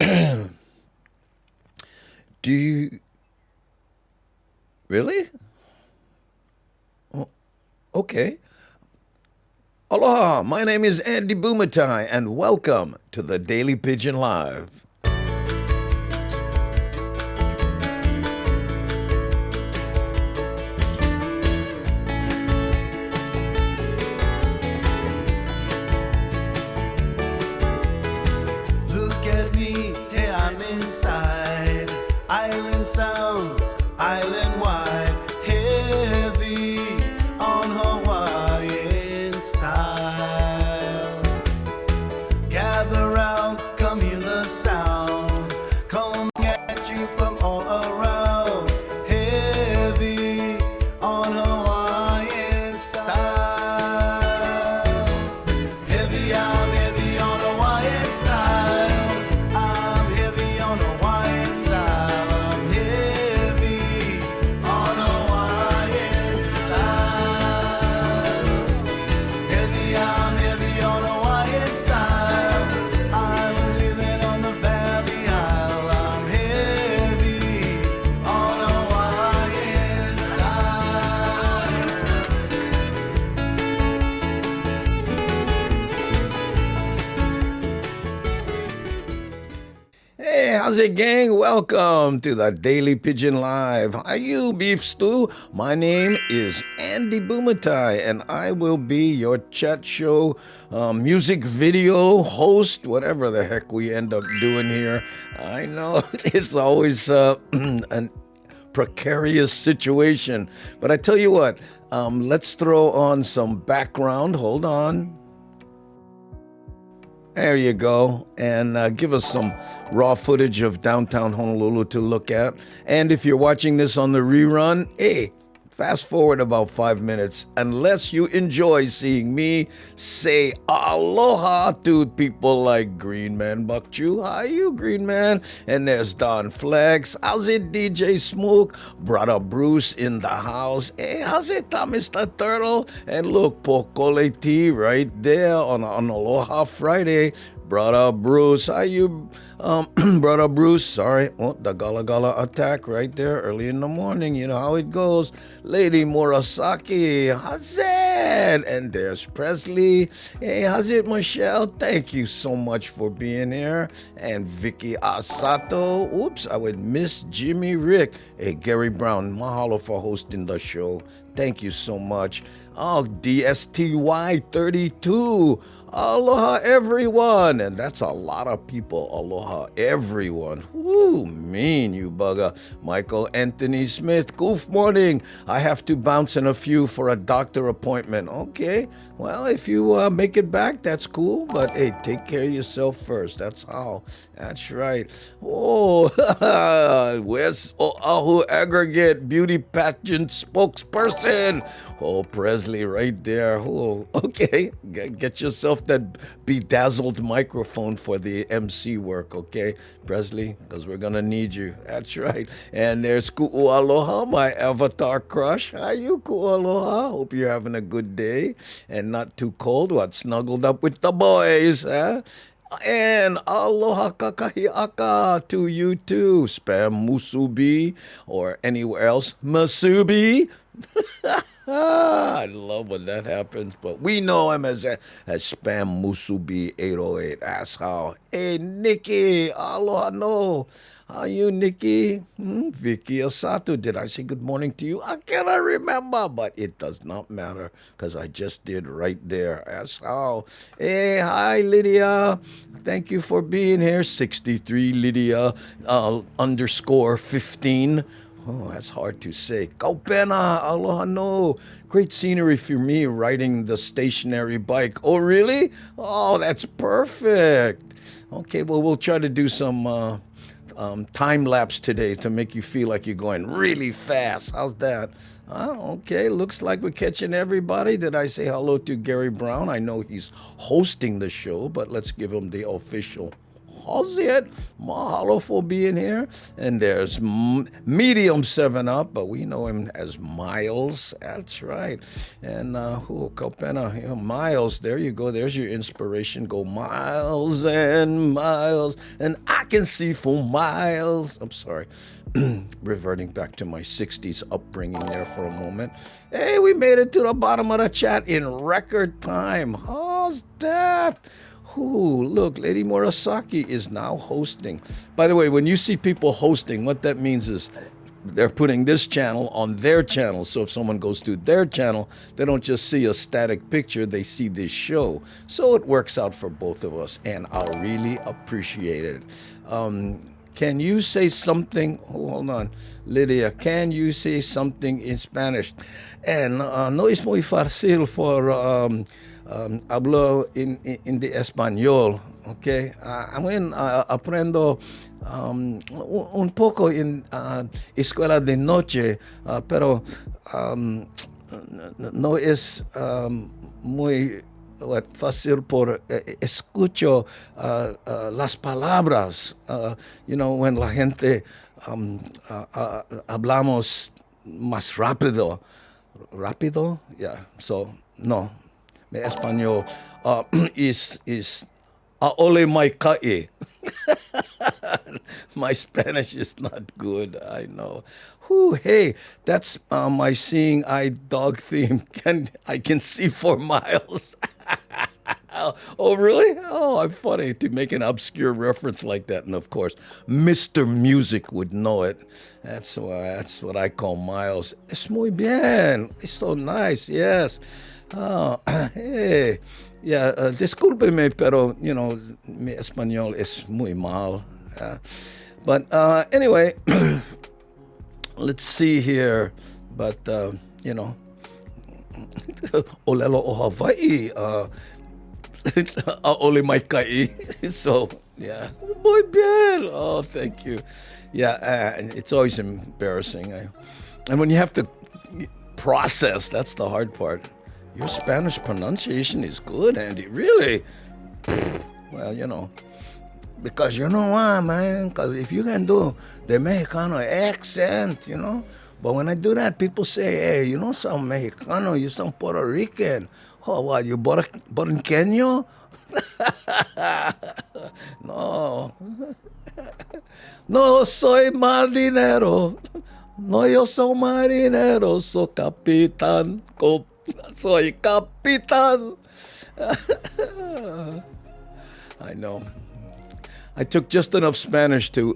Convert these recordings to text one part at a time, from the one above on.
Do you really? Oh, okay. Aloha, my name is Andy Bumatai, and welcome to the Daily Pigeon Live. Look at me, here I'm inside. Island sounds, island wide, heavy on Hawaiian style. Gather round, come hear the sound, coming at you from all around. Heavy on Hawaiian style. Heavy, I'm heavy on Hawaiian style. I'm heavy on Hawaiian style. I'm heavy on Hawaiian style. Heavy, I'm heavy on Hawaiian style. I'm living on the Valley Isle. I'm heavy on Hawaiian style. Hey, how's it, gang? Welcome to the Daily Pigeon Live. How you, Beef Stew? My name is Andy Bumatai, and I will be your chat show, music video host, whatever the heck we end up doing here. I know it's always a precarious situation, but I tell you what, let's throw on some background. Hold on. There you go. And give us some raw footage of downtown Honolulu to look at. And if you're watching this on the rerun, hey, fast forward about 5 minutes, unless you enjoy seeing me say aloha to people like Green Man Buckchew. How you, Green Man? And there's Don Flex. How's it, DJ Smoke? Brother Bruce in the house. Hey, how's it, Mr. Turtle? And look, Pokole T right there on Aloha Friday. Brother Bruce, how you, Brother Bruce? Sorry, the Gala Gala attack right there early in the morning. You know how it goes. Lady Murasaki, how's it? And there's Presley. Hey, how's it, Michelle? Thank you so much for being here. And Vicky Asato. Oops, I would miss Jimmy Rick. Hey, Gary Brown, mahalo for hosting the show. Thank you so much. Oh, DSTY32. Aloha, everyone. And that's a lot of people. Aloha, everyone. Woo, mean, you bugger. Michael Anthony Smith. Goof morning. I have to bounce in a few for a doctor appointment. Okay. Well, if you make it back, that's cool. But hey, take care of yourself first. That's how. That's right. Oh, where's Oahu Aggregate Beauty Pageant spokesperson? Oh, Presley right there. Oh, okay. Get yourself that bedazzled microphone for the MC work, okay, Presley? Because we're going to need you. That's right. And there's Ku'ualoha, my avatar crush. How you, Ku'ualoha? Hope you're having a good day and not too cold. What, snuggled up with the boys, huh? And aloha kakahiaka to you too, Spam Musubi, or anywhere else, Masubi. I love when that happens, but we know him as Spam Musubi 808. That's how. Hey, Nikki, aloha no. How you, Nikki? Vicky Osato, did I say good morning to you? I cannot remember, but it does not matter because I just did right there. That's how. Hey, hi, Lydia. Thank you for being here. 63 Lydia underscore 15. Oh, that's hard to say. Kaupena, aloha no. Great scenery for me riding the stationary bike. Oh, really? Oh, that's perfect. Okay, well, we'll try to do some time lapse today to make you feel like you're going really fast. How's that? Okay, looks like we're catching everybody. Did I say hello to Gary Brown? I know he's hosting the show, but let's give him the official How's it? Mahalo for being here. And there's medium 7-Up, but we know him as Miles. That's right. And Kopena, Miles, there you go. There's your inspiration. Go miles and miles, and I can see for miles. I'm sorry. Reverting back to my 60s upbringing there for a moment. Hey, we made it to the bottom of the chat in record time. How's that? Ooh, look, Lady Murasaki is now hosting. By the way, when you see people hosting, what that means is they're putting this channel on their channel. So if someone goes to their channel, they don't just see a static picture, they see this show. So it works out for both of us, and I really appreciate it. Can you say something? Hold on, Lydia. Can you say something in Spanish? And no es muy fácil for hablo en de español. Okay, aprendo un poco en escuela de noche, pero no es muy fácil por escucho las palabras. When la gente hablamos más rápido. Rápido? Yeah. So, no. Mi español is ole mai kai. My Spanish is not good, I know. Whew, hey, that's my seeing eye dog theme. I can see 4 miles. Oh, really? Oh, I'm funny to make an obscure reference like that. And of course, Mr. Music would know it. That's what I call Miles. Es muy bien. It's so nice. Yes. Oh, hey. Yeah, discúlpeme, pero, mi español es muy mal. But anyway, let's see here. But, Olelo o Hawaii, ole mai kai. So, yeah. Muy bien. Oh, thank you. Yeah, it's always embarrassing. And when you have to process, that's the hard part. Your Spanish pronunciation is good, Andy. Really? Well, because you know why, man? Because if you can do the Mexicano accent, But when I do that, people say, hey, you know some Mexicano, you some Puerto Rican. Oh, what, you Borinqueño? No. No soy marinero. No, yo soy marinero. Soy capitán. Soy capitán. I know. I took just enough Spanish to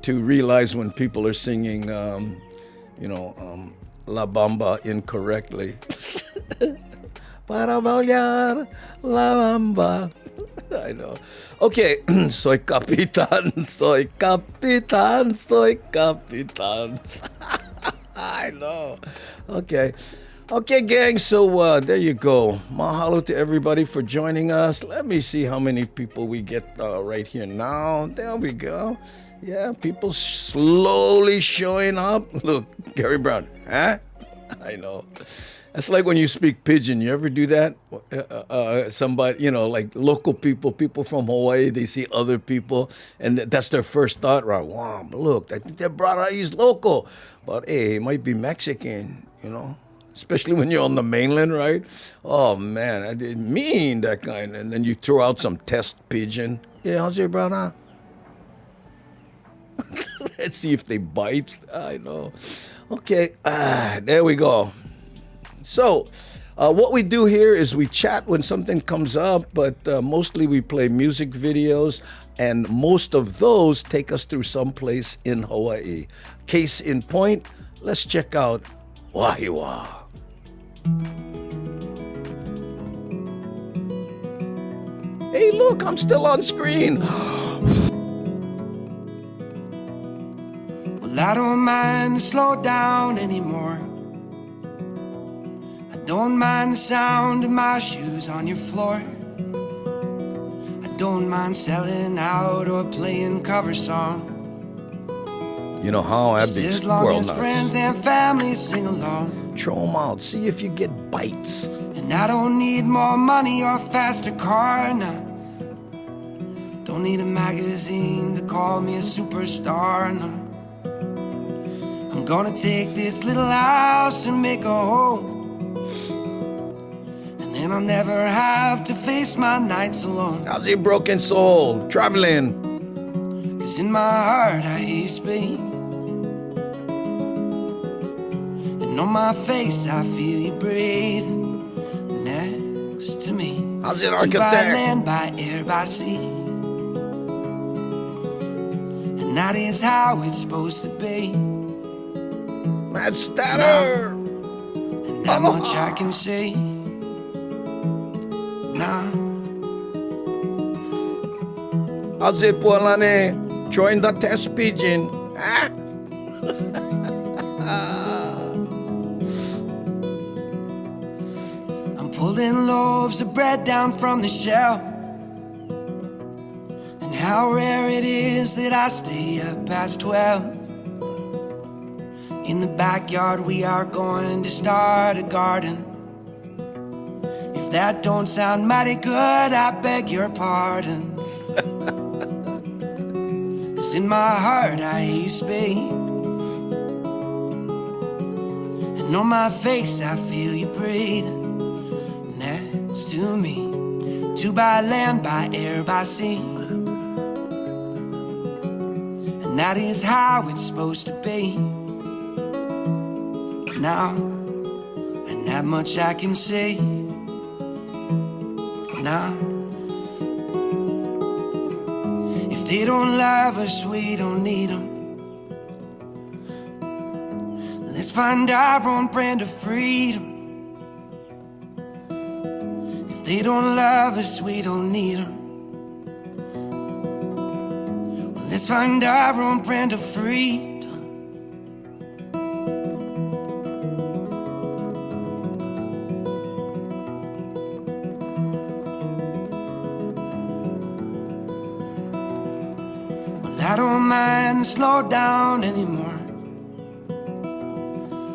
realize when people are singing, La Bamba incorrectly. Para bailar La Bamba. I know. Okay, soy capitán, soy capitán, soy capitán. I know. Okay. Okay, gang, so there you go. Mahalo to everybody for joining us. Let me see how many people we get right here now. There we go. Yeah, people slowly showing up. Look, Gary Brown, huh? I know. That's like when you speak Pidgin. You ever do that? Somebody, like local people from Hawaii, they see other people, and that's their first thought, right? Wow, look, I think that brother, he's local. But, hey, he might be Mexican, Especially when you're on the mainland, right? Oh, man, I didn't mean that kind. And then you throw out some test Pidgin. Yeah, how's your brother? Let's see if they bite. I know. Okay, there we go. So, what we do here is we chat when something comes up, but mostly we play music videos, and most of those take us through someplace in Hawaii. Case in point, let's check out Wahiwa. Hey, look, I'm still on screen. Well, I don't mind to slow down anymore. I don't mind the sound of my shoes on your floor. I don't mind selling out or playing cover song. You know how I'd be as long squirrel as nuts. friends and family sing along. Throw them out. See if you get bites. And I don't need more money or a faster car now. Don't need a magazine to call me a superstar, no. I'm gonna take this little house and make a home, and then I'll never have to face my nights alone. How's your broken soul? Traveling. 'Cause in my heart I hear Spain, and on my face I feel you breathe next to me. How's it, By architect? land, by air, by sea, and that is how it's supposed to be. Matt Statter. And that much I can say now. How's it, Pualane? Join the test pigeon. Ah? I'm pulling loaves of bread down from the shelf, and how rare it is that I stay up past 12. In the backyard we are going to start a garden. If that don't sound mighty good, I beg your pardon. 'Cause in my heart I hear you speak, and on my face I feel you breathe next to me. To by land, by air, by sea, and that is how it's supposed to be now. And that much I can say now. If they don't love us, we don't need them. Let's find our own brand of freedom. If they don't love us, we don't need them. Let's find our own brand of freedom. I don't mind the slow down anymore.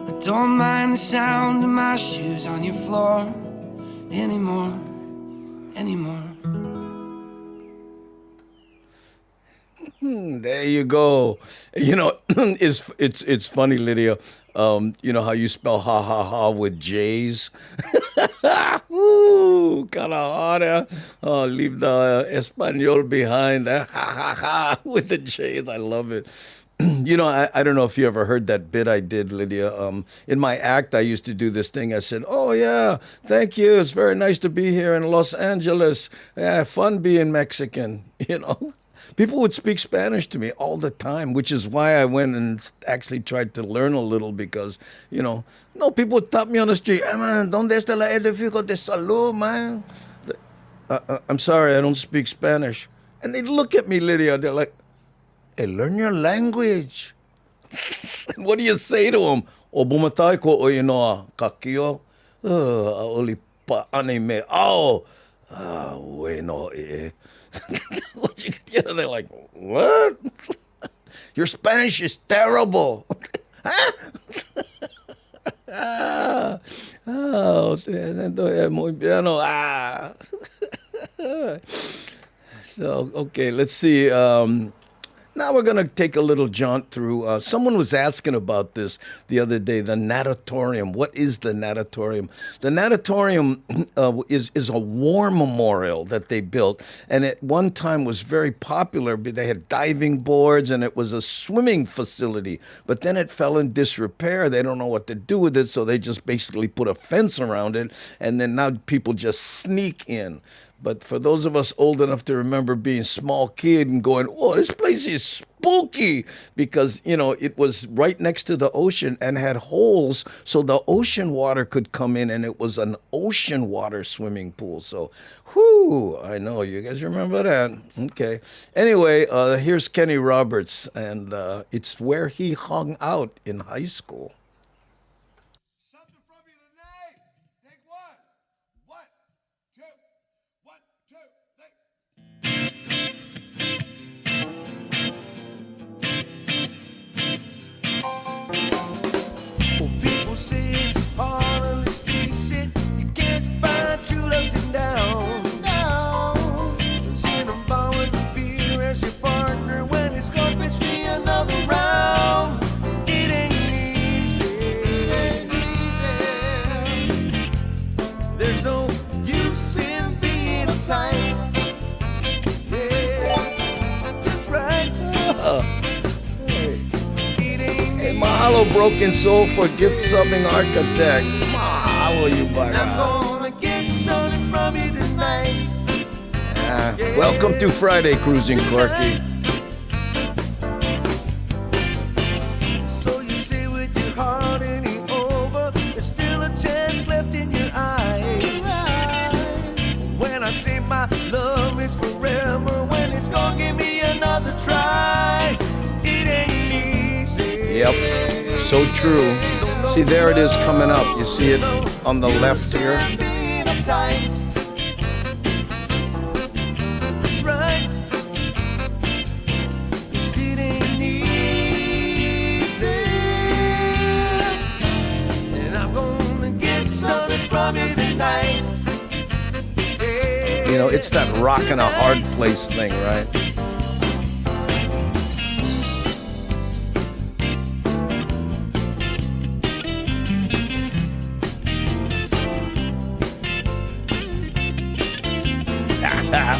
I don't mind the sound of my shoes on your floor anymore. There you go. You know, it's funny, Lydia. You know how you spell ha ha ha with J's? Ooh, kind of harder. Oh, leave the Espanol behind. Ha ha ha with the J's. I love it. You know, I don't know if you ever heard that bit I did, Lydia. In my act, I used to do this thing. I said, "Oh yeah, thank you. It's very nice to be here in Los Angeles. Yeah, fun being Mexican." You know. People would speak Spanish to me all the time, which is why I went and actually tried to learn a little because, you know, no, people would stop me on the street. Hey, man, ¿dónde está el edificio de salud, man? I'm sorry, I don't speak Spanish. And they look at me, Lydia. They're like, hey, learn your language. What do you say to them? O Bumatai ko o inoa kakio. Oli pa anime. Oh, bueno, eh. You know, they're like, what? Your Spanish is terrible. Oh, muy bien. So, okay, let's see. Now we're going to take a little jaunt through. Someone was asking about this the other day, the natatorium. What is the natatorium? The natatorium is a war memorial that they built, and at one time was very popular. They had diving boards, and it was a swimming facility. But then it fell in disrepair. They don't know what to do with it, so they just basically put a fence around it, and then now people just sneak in. But for those of us old enough to remember being a small kid and going, oh, this place is spooky, because, you know, it was right next to the ocean and had holes so the ocean water could come in, and it was an ocean water swimming pool. So, whoo, I know, you guys remember that. Okay. Anyway, here's Kenny Roberts, and it's where he hung out in high school. Something from you tonight. Take one. 1, 2, 1, 2, 3. Well, people say it's hard, and let's face it, you can't find true love sitting down. Sitting on bar with a beer. Mahalo, Broken Soul, for gift subbing Architect. Mahalo, you I'm baga. gonna get something from you tonight. Welcome to Friday, Cruising Corky. So you say with your heart ain't over, there's still a chance left in your eyes. When I say my love is forever, when it's gonna give me another try, it ain't easy. Yep, so true. See, there it is coming up. You see it on the left here? That's right. 'Cause it ain't easy. And I'm gonna get something from you tonight. You know, it's that rock in a hard place thing, right?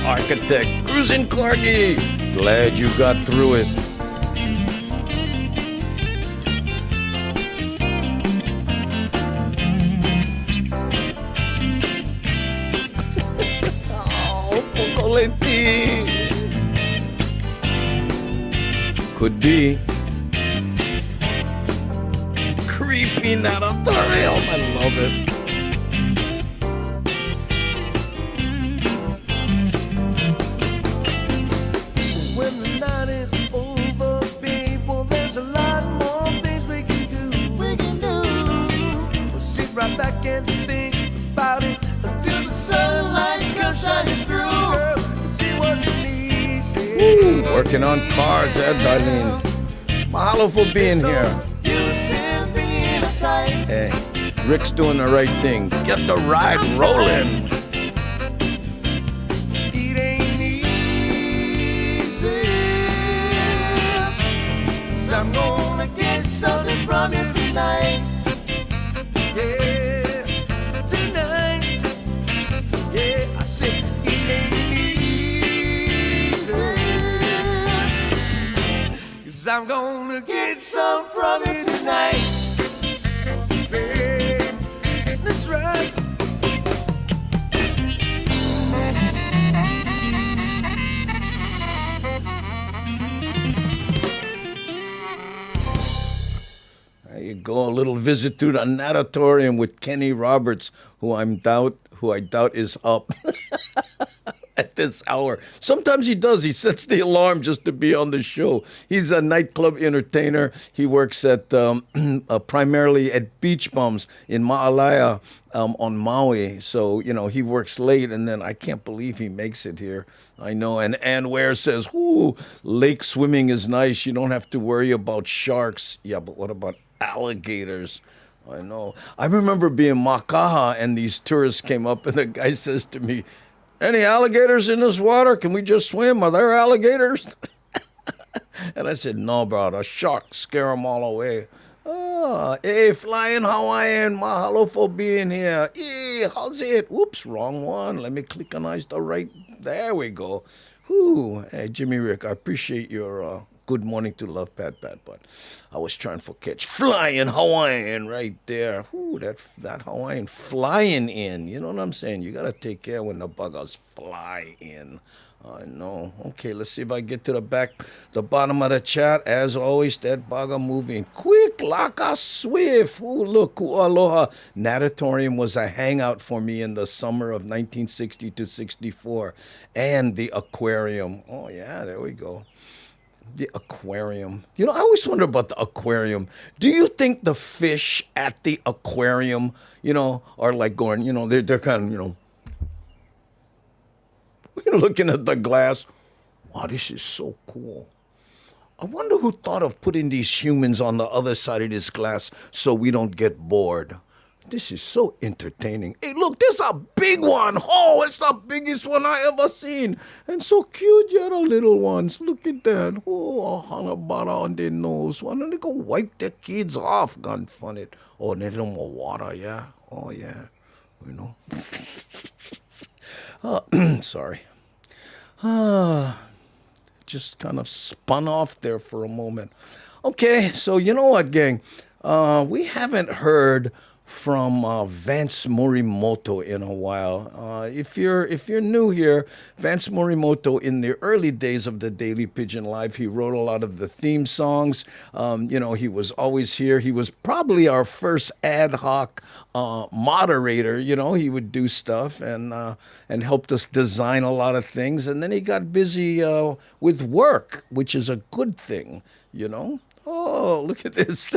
Architect, Cruising Corky. Glad you got through it. Oh, Pocoleti. Could be. Creepy natatorium. I love it. When the night is over, babe, well, there's a lot more things we can do. We'll sit right back and think about it until the sunlight comes shining through. Girl, see what's easy. Woo, working on cars, Darlene. Mahalo for being here. You send me in a tight. Hey, Rick's doing the right thing. Get the ride rolling. It ain't easy. 'Cause I'm gonna get something from you tonight. Yeah, tonight. Yeah, I said it ain't easy. 'Cause I'm gonna get some from you tonight. Babe, that's right. There you go, a little visit to the natatorium with Kenny Roberts, who I doubt is up at this hour. Sometimes he does. He sets the alarm just to be on the show. He's a nightclub entertainer. He works at primarily at Beach Bums in Ma'alaya on Maui. So, you know, he works late, and then I can't believe he makes it here. I know. And Ann Ware says, "Ooh, lake swimming is nice. You don't have to worry about sharks." Yeah, but what about alligators? I know. I remember being Makaha, and these tourists came up, and the guy says to me, "Any alligators in this water? Can we just swim? Are there alligators?" And I said, "No, bro, the sharks scare them all away." Oh, hey, Flying Hawaiian, mahalo for being here. Hey, how's it? Oops, wrong one. Let me click on the right. There we go. Whew. Hey, Jimmy Rick, I appreciate your good morning to Love Pat Pat, but I was trying to catch Flying Hawaiian right there. Whew, that Hawaiian flying in. You know what I'm saying? You got to take care when the buggers fly in. I know. Okay, let's see if I get to the bottom of the chat. As always, that bugger moving quick like a swift. Ooh, look, aloha. Natatorium was a hangout for me in the summer of 1960 to 64. And the aquarium. Oh, yeah, there we go. The aquarium. You know, I always wonder about the aquarium. Do you think the fish at the aquarium, you know, are like going, you know, they're kind of, you know, looking at the glass. Wow, this is so cool. I wonder who thought of putting these humans on the other side of this glass so we don't get bored. This is so entertaining. Hey, look, there's a big one. Oh, it's the biggest one I ever seen. And so cute, yeah, the little ones. Look at that. Oh, a hanabara on their nose. Why don't they go wipe their kids off? Gun fun it. Oh, they don't more water, yeah? Oh, yeah. You know. Sorry. Just kind of spun off there for a moment. Okay, so you know what, gang? We haven't heard from Vance Morimoto in a while. If you're new here, Vance Morimoto in the early days of the Daily Pigeon Live, he wrote a lot of the theme songs. He was always here. He was probably our first ad hoc moderator. He would do stuff and helped us design a lot of things. And then he got busy with work, which is a good thing. Oh, look at this.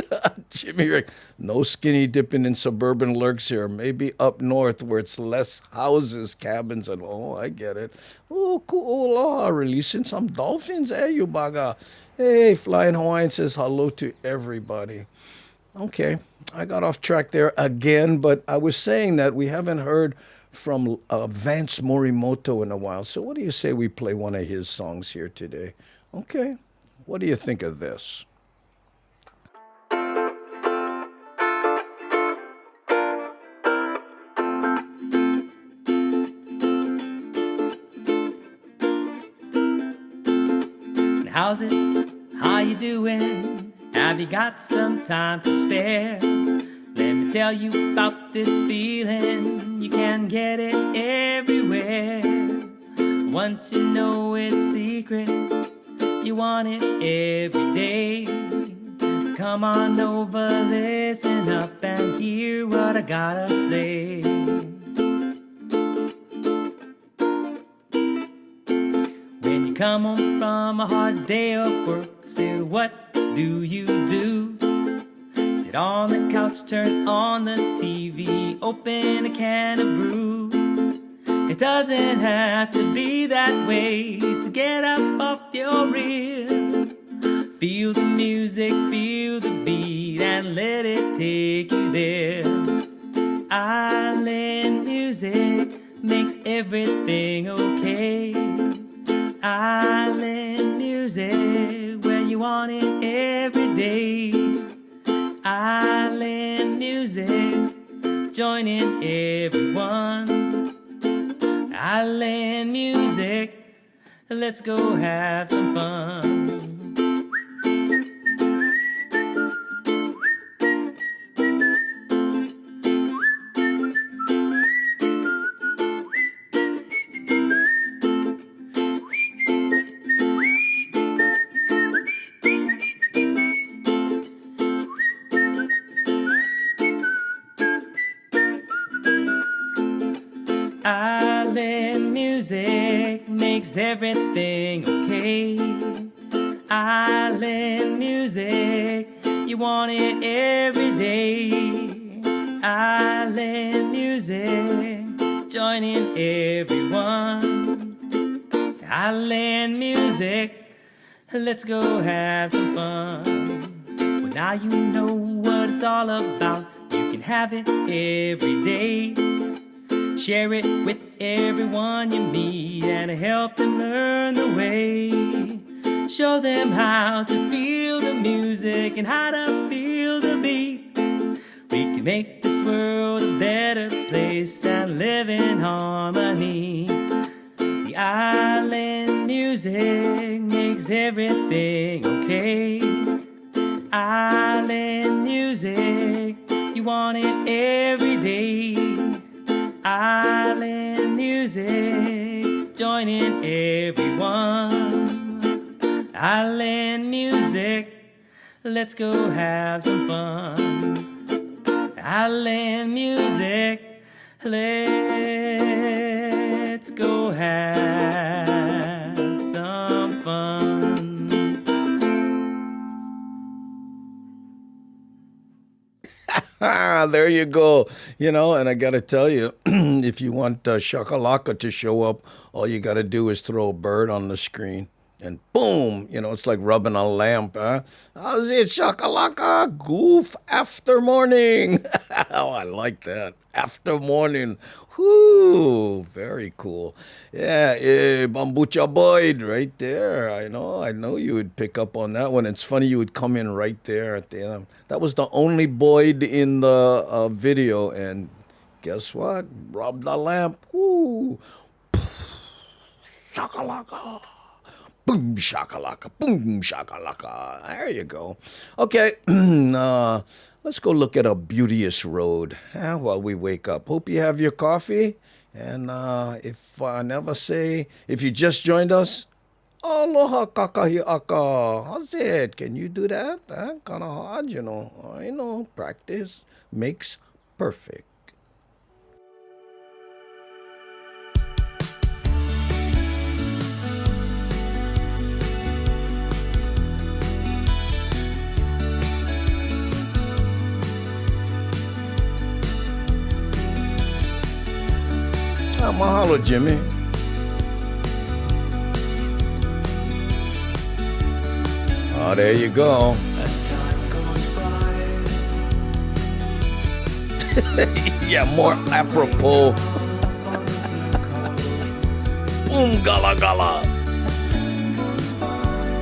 Jimmy Rick. No skinny dipping in suburban lurks here. Maybe up north where it's less houses, cabins, and I get it. Oh, cool. Releasing some dolphins, you baga. Hey, Flying Hawaiian says hello to everybody. Okay, I got off track there again, but I was saying that we haven't heard from Vance Morimoto in a while. So what do you say we play one of his songs here today? Okay, what do you think of this? How's it? How you doing? Have you got some time to spare? Let me tell you about this feeling. You can get it everywhere. Once you know it's secret, you want it every day. So come on over, listen up and hear what I gotta say. When you come home from a hard day of work, say what do you do? Sit on the couch, turn on the TV, open a can of brew. It doesn't have to be that way, so get up off your rear. Feel the music, feel the beat, and let it take you there. Island music makes everything okay. Island music, where you want it every day. Island music, join in everyone. Island music, let's go have some fun. Island music makes everything okay. Island music, you want it every day. Island music, join in everyone. Island music, let's go have some fun. Well, now you know what it's all about. You can have it every day. Share it with everyone you meet and help them learn the way. Show them how to feel the music and how to feel the beat. We can make this world a better place and live in harmony. The island music makes everything okay. Island music, you want it every day. Island music, join in everyone. Island music, let's go have some fun. Island music, let's go have some fun. There you go. And I got to tell you, if you want Shakalaka to show up, all you got to do is throw a bird on the screen. And boom, it's like rubbing a lamp, huh? How's it, Shakalaka? Goof after morning. Oh, I like that. After morning. Whoo, very cool. Yeah, Bambucha Boyd right there. I know you would pick up on that one. It's funny you would come in right there at the end. That was the only Boyd in the video, and guess what? Rub the lamp. Whoo. Shakalaka. Boom shakalaka, boom shakalaka. There you go. Okay, let's go look at a beauteous road while we wake up. Hope you have your coffee. And if I never say, if you just joined us, aloha kakahiaka. How's it? Can you do that? Kind of hard, you know. I know. Practice makes perfect. Mahalo, Jimmy. Oh, there you go. As time goes by, Yeah, more apropos. Boom, gala, gala.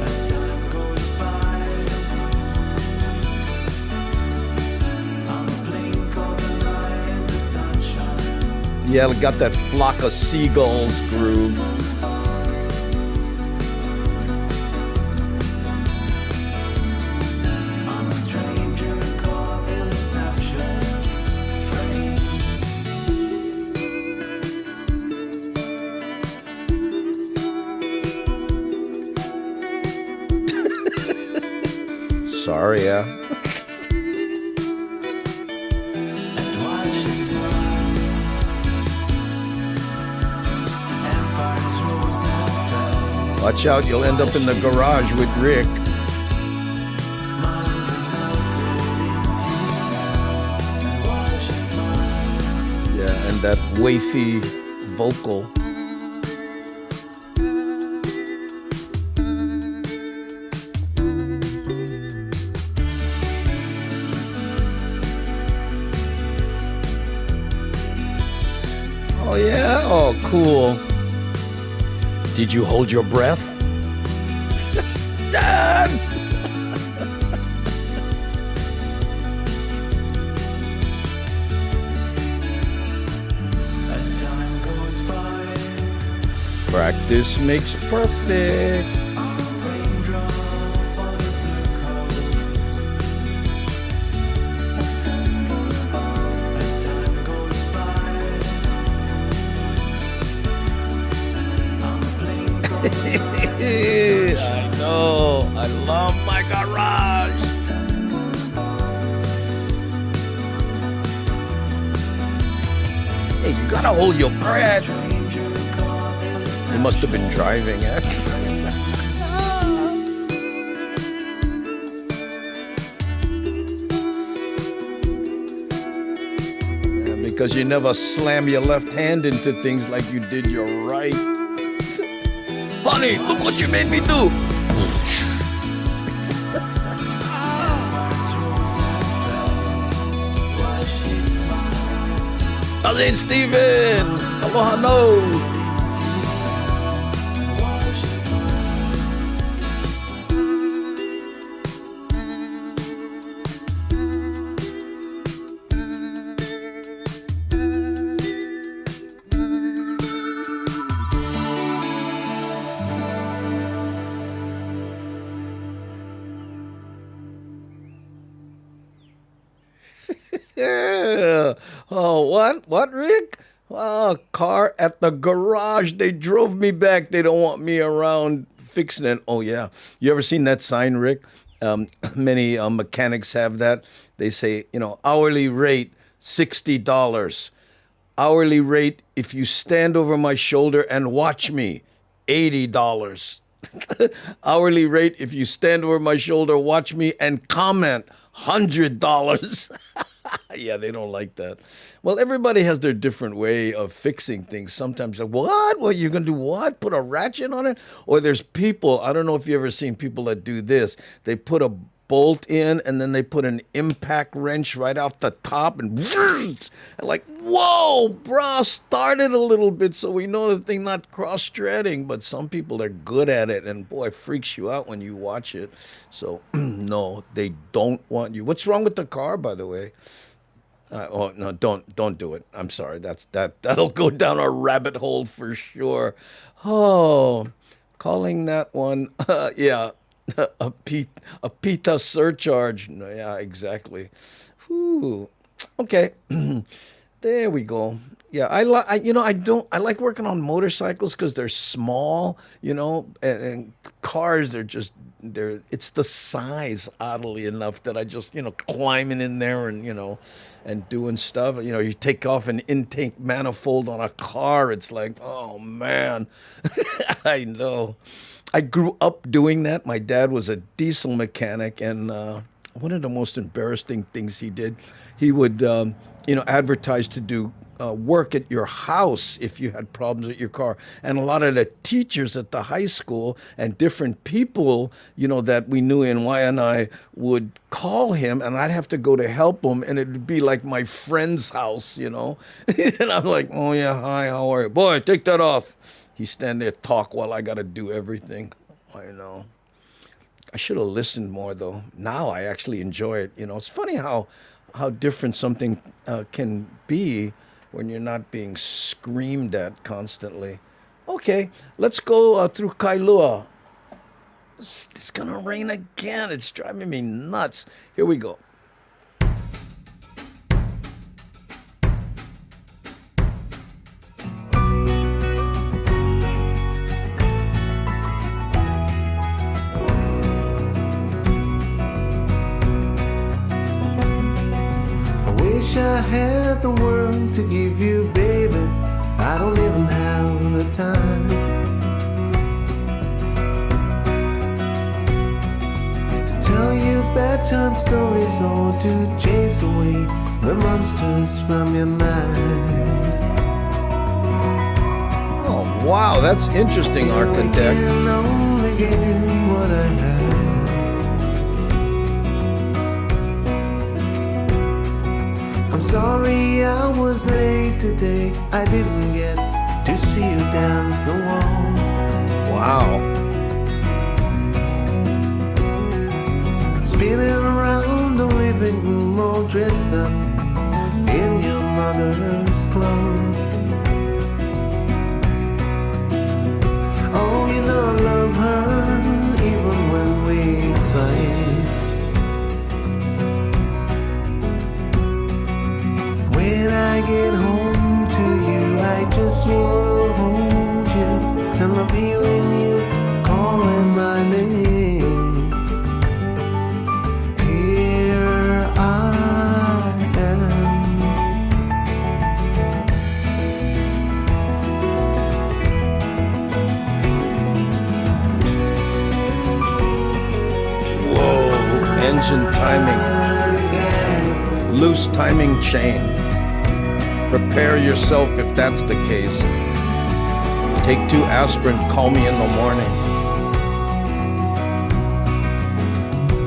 as time goes by, I'm a blink of an eye in the sunshine. Yeah, got that flock of seagulls groove. I'm a stranger caught in a snapshot frame. Sorry, yeah. And watch you smile. Empires rose and fell. Watch out, you'll end up in the garage with Rick. Mountains melted into sand. And watch you smile. Yeah, and that wafy vocal. Oh, yeah? Oh, cool. Did you hold your breath? Dad! As time goes by, Practice makes perfect. I'm a raindrop on a blue coat. As time goes by, I'm a blink of an eye. I know. I love my garage. As time goes by, Hey, you gotta hold your breath. stranger caught in a You must have been driving, eh? Yeah, because you never slam your left hand into things like you did your right. Honey, look what you made me do. How's it, Steven? Aloha, no. Yeah. Oh, what? What, Rick? Oh, car at the garage. They drove me back. They don't want me around fixing it. Oh, yeah. You ever seen that sign, Rick? Many mechanics have that. They say, hourly rate, $60. Hourly rate, if you stand over my shoulder and watch me, $80. Hourly rate, if you stand over my shoulder, watch me, and comment, $100. Yeah, they don't like that. Well, everybody has their different way of fixing things. Sometimes like, what? What, you're going to do what? Put a ratchet on it? Or there's people, I don't know if you've ever seen people that do this. They put a bolt in and then they put an impact wrench right off the top and like, whoa, bruh, start it a little bit so we know the thing not cross-threading. But some people are good at it, and boy, it freaks you out when you watch it. So no, they don't want you. What's wrong with the car, by the way? Oh no, don't do it. I'm sorry. That'll go down a rabbit hole for sure. Oh, Calling that one, yeah, a PITA surcharge. No, yeah, exactly. Whew. Okay, there we go. Yeah, I don't, I like working on motorcycles because they're small, and cars, it's the size, oddly enough, that I just, climbing in there and, and doing stuff. You take off an intake manifold on a car, it's like, oh man, I know. I grew up doing that. My dad was a diesel mechanic, and one of the most embarrassing things he did, he would, advertise to do work at your house if you had problems with your car. And a lot of the teachers at the high school and different people, that we knew in YNI would call him, and I'd have to go to help him, and it'd be like my friend's house, and I'm like, oh yeah, hi, how are you? Boy, take that off. He stand there talk while I got to do everything. I know. I should have listened more though. Now I actually enjoy it. It's funny how different something can be when you're not being screamed at constantly. Okay, let's go through Kailua. It's gonna rain again. It's driving me nuts. Here we go. I had the world to give you, baby. I don't even have the time to tell you bedtime stories or to chase away the monsters from your mind. Oh, wow, that's interesting, architect. Can only give what I have. I'm sorry I was late today. I didn't get to see you dance the waltz. Wow. Spinning around the living room all dressed up in your mother's clothes. Oh, you know I love her even when we fight. When I get home to you, I just wanna hold you and love hearing you calling my name. Here I am. Whoa, engine timing. Loose timing chain. Prepare yourself if that's the case. Take 2 aspirin, call me in the morning.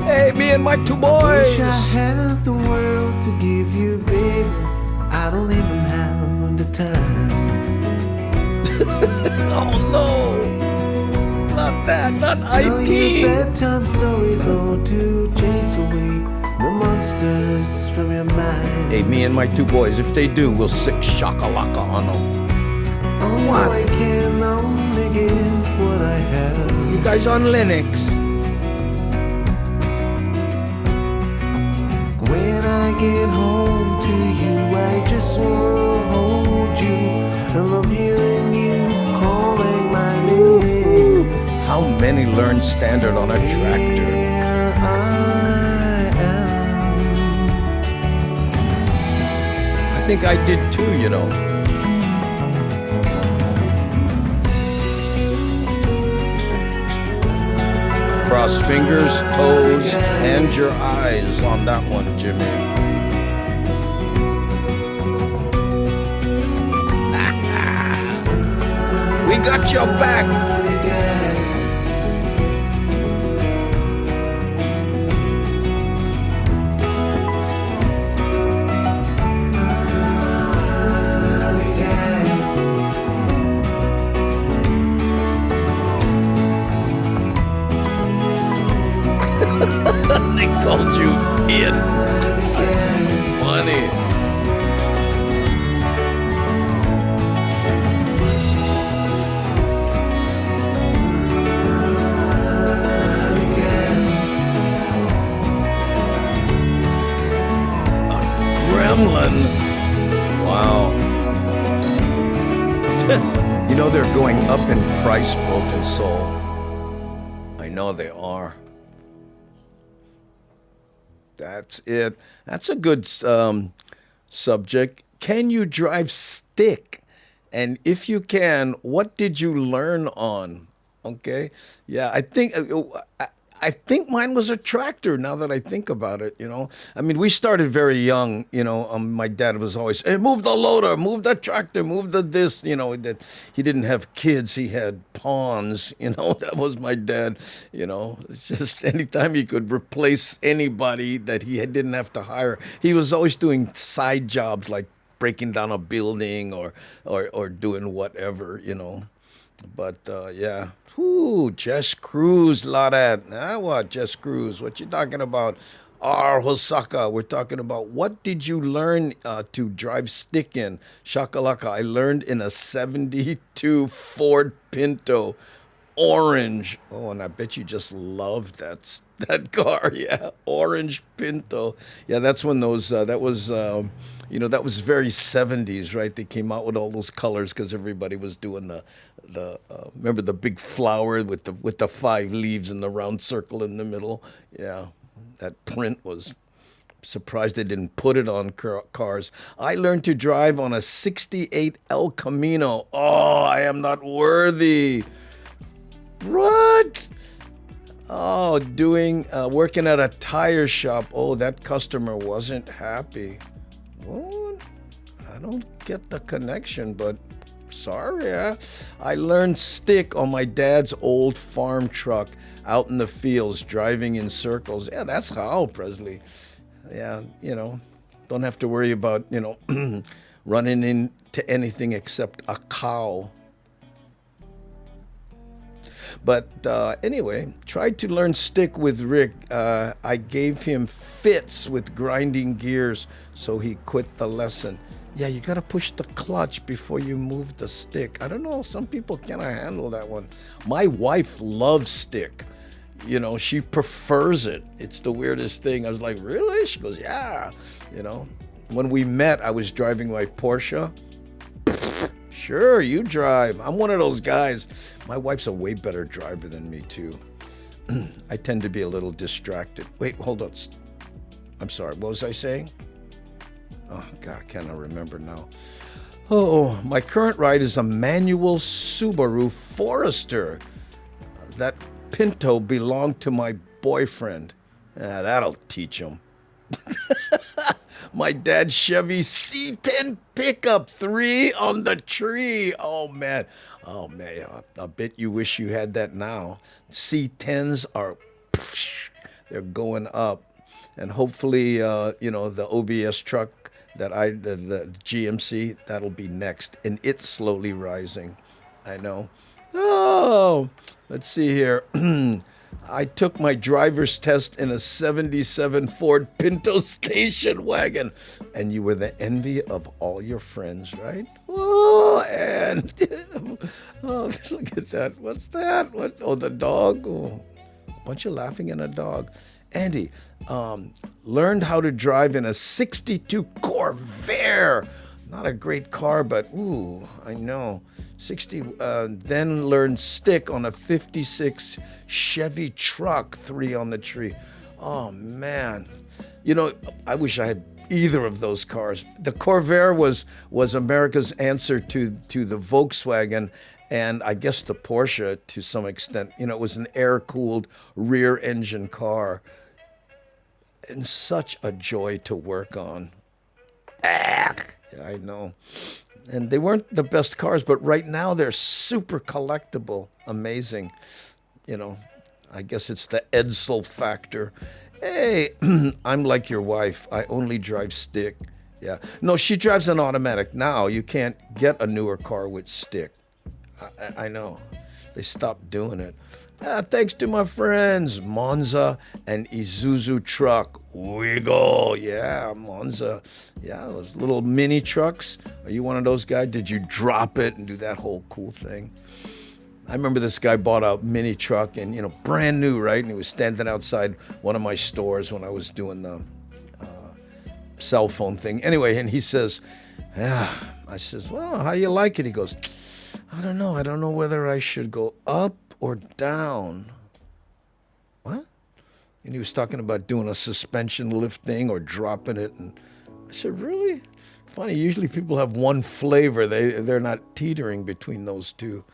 Hey, me and my 2 boys. Wish I had the world to give you, baby. I don't even have the time. Oh no, not that, not Tell you IT. bedtime stories or to chase away the monsters from your mind. Hey, me and my 2 boys, if they do, we'll sick shakalaka on them. Oh, What? I can only give what I have. You guys on Linux? When I get home to you, I just wanna hold you and love hearing you calling my name. How many learn standard on a tractor? Here I am. I think I did too, Cross fingers, toes, and your eyes on that one, Jimmy. We got your back. They called you in. That's funny. one. Wow. You know they're going up in price, Broken Soul. I know they are. That's it. That's a good subject. Can you drive stick? And if you can, what did you learn on? Okay. Yeah, I think mine was a tractor now that I think about it, you know. I mean, we started very young, you know. My dad was always, hey, move the loader, move the tractor, move the this, you know. That he didn't have kids, he had pawns, you know. That was my dad, you know. It's just anytime he could replace anybody that he didn't have to hire, he was always doing side jobs like breaking down a building or doing whatever, you know. But yeah. Ooh, Just Cruise, Ladat. Now what, Just Cruise? What you talking about? Hosaka. We're talking about what did you learn to drive stick in? Shakalaka. I learned in a 72 Ford Pinto. Orange. Oh, and I bet you just loved that car. Yeah, orange Pinto. Yeah, that's when those. That was. That was very 70s, right? They came out with all those colors because everybody was doing the. Remember the big flower with the 5 leaves and the round circle in the middle. Yeah, that print was. Surprised they didn't put it on cars. I learned to drive on a 68 El Camino. Oh, I am not worthy. What? Oh, working at a tire shop. Oh, that customer wasn't happy. What? I don't get the connection, but sorry. I learned stick on my dad's old farm truck out in the fields, driving in circles. Yeah, that's how, Presley. Yeah, don't have to worry about, running into anything except a cow. But anyway, tried to learn stick with Rick. I gave him fits with grinding gears, so he quit the lesson. Yeah, you got to push the clutch before you move the stick. I don't know, some people cannot handle that one. My wife loves stick. She prefers it. It's the weirdest thing. I was like, really? She goes, yeah. When we met, I was driving my Porsche. Sure, you drive. I'm one of those guys. My wife's a way better driver than me, too. I tend to be a little distracted. Wait, hold on. I'm sorry. What was I saying? Oh, God, I cannot remember now. Oh, my current ride is a manual Subaru Forester. That Pinto belonged to my boyfriend. That'll teach him. My dad's Chevy C10 pickup, 3 on the tree. Oh, man. I bet you wish you had that now. C10s are, they're going up. And hopefully, the OBS truck the GMC, that'll be next. And it's slowly rising. I know. Oh, let's see here. I took my driver's test in a 77 Ford Pinto station wagon. And you were the envy of all your friends, right? Oh, and oh, look at that. What's that? Oh, the dog. Oh, a bunch of laughing and a dog. Andy, learned how to drive in a 62 Corvair. Not a great car, but ooh, I know. Then learned stick on a 56 Chevy truck, 3 on the tree. Oh, man. I wish I had either of those cars. The Corvair was America's answer to the Volkswagen and I guess the Porsche to some extent. It was an air-cooled rear-engine car. And such a joy to work on. Yeah, I know. And they weren't the best cars, but right now they're super collectible. Amazing. I guess it's the Edsel factor. Hey, I'm like your wife. I only drive stick. Yeah. No, she drives an automatic now. You can't get a newer car with stick. I know. They stopped doing it. Thanks to my friends, Monza and Isuzu truck. Wiggle. Yeah, Monza. Yeah, those little mini trucks. Are you one of those guys? Did you drop it and do that whole cool thing? I remember this guy bought a mini truck and, brand new, right? And he was standing outside one of my stores when I was doing cell phone thing. Anyway, and he says, yeah. I says, well, how you like it? He goes, I don't know. I don't know whether I should go up or down. What? And he was talking about doing a suspension lift thing or dropping it. And I said, really? Funny, usually people have one flavor. They're not teetering between those two.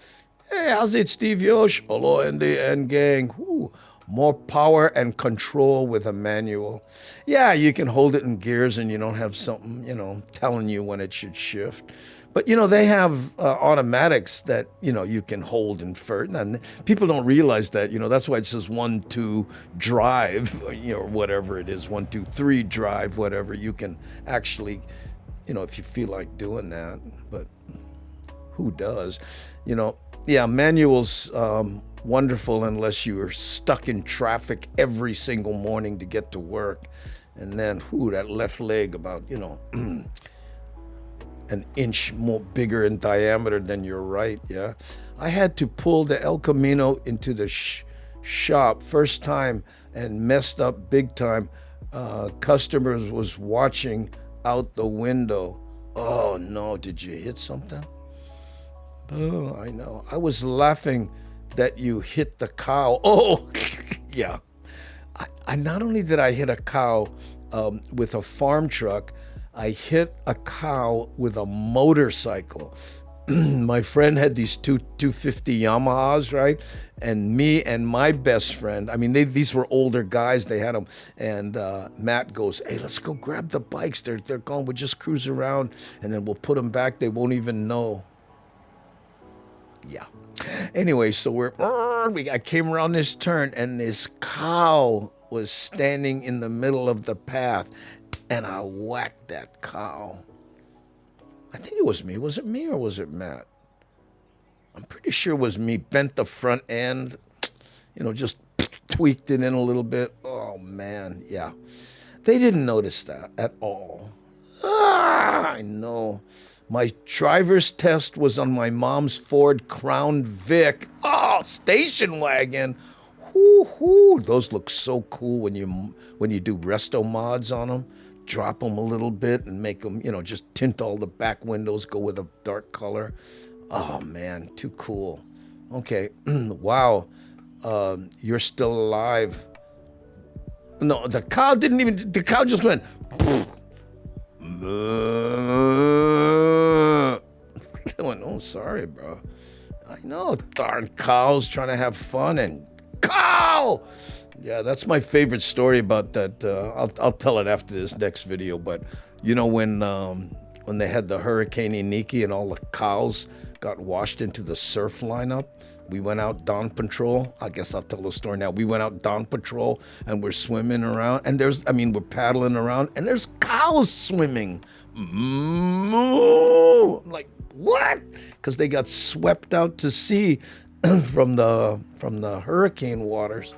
Hey, how's it, Steve Yosh? Hello, Andy and gang. Ooh, more power and control with a manual. Yeah, you can hold it in gears and you don't have something, telling you when it should shift. But, they have automatics that, you can hold in first. And people don't realize that, that's why it says 1, 2, drive, or whatever it is, 1, 2, 3, drive, whatever. You can actually, if you feel like doing that. But who does? Yeah, manual's wonderful unless you're stuck in traffic every single morning to get to work. And then, that left leg about, an inch more bigger in diameter than your right, yeah? I had to pull the El Camino into the shop first time and messed up big time. Customers was watching out the window. Oh, no, did you hit something? Oh, I know. I was laughing that you hit the cow. Oh, yeah. I not only did I hit a cow with a farm truck, I hit a cow with a motorcycle. My friend had these 250 Yamahas, right? And me and my best friend, these were older guys, they had them. And Matt goes, hey, let's go grab the bikes. They're gone. We'll just cruise around and then we'll put them back. They won't even know. Yeah. Anyway, so I came around this turn and this cow was standing in the middle of the path and I whacked that cow. I think it was me. Was it me or was it Matt? I'm pretty sure it was me. Bent the front end, just tweaked it in a little bit. Oh, man, yeah. They didn't notice that at all. I know. My driver's test was on my mom's Ford Crown Vic. Oh, station wagon. Whoo-hoo. Those look so cool when you do resto mods on them. Drop them a little bit and make them, just tint all the back windows, go with a dark color. Oh, man, too cool. Okay, wow, you're still alive. No, the cow just went, I went, oh, sorry, bro. I know, darn cows trying to have fun and cow! Yeah, that's my favorite story about that. I'll tell it after this next video. But when they had the Hurricane Iniki and all the cows got washed into the surf lineup, we went out dawn patrol. I guess I'll tell the story now. We went out dawn patrol and we're swimming around, and we're paddling around, and there's cows swimming. Moo! I'm like, what? Because they got swept out to sea from the hurricane waters.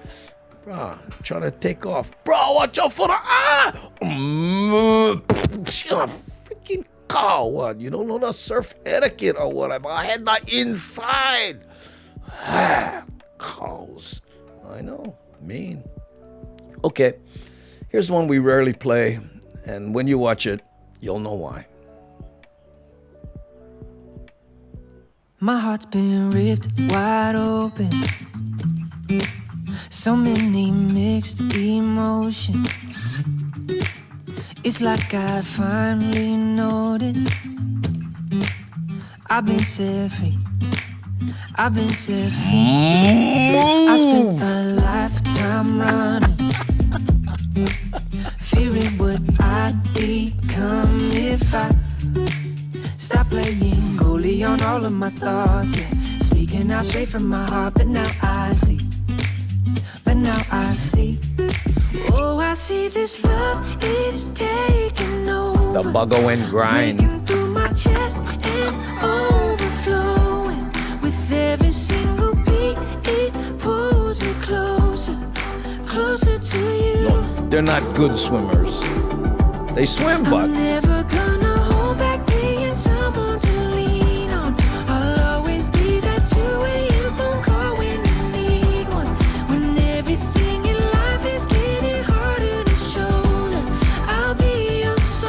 Trying to take off. Bro, watch out for the freaking cow. What? You don't know the surf etiquette or whatever. I had that inside. Cows. I know. Mean. Okay. Here's one we rarely play. And when you watch it, you'll know why. My heart's been ripped wide open. So many mixed emotions. It's like I finally noticed I've been set free. I've been set free. I spent a lifetime running, fearing what I'd become if I stopped playing goalie on all of my thoughts. Yeah, speaking out straight from my heart, but now I see. Oh, I see this love is taking over. The buggo and grind. Breaking through my chest and overflowing. With every single beat, it pulls me closer, closer to you. No, they're not good swimmers. They swim, but I'm never gonna hold back being someone to lean on. I'll always be that 2 a.m. phone call when you need one. When everything in life is getting harder to shoulder, I'll be your soul.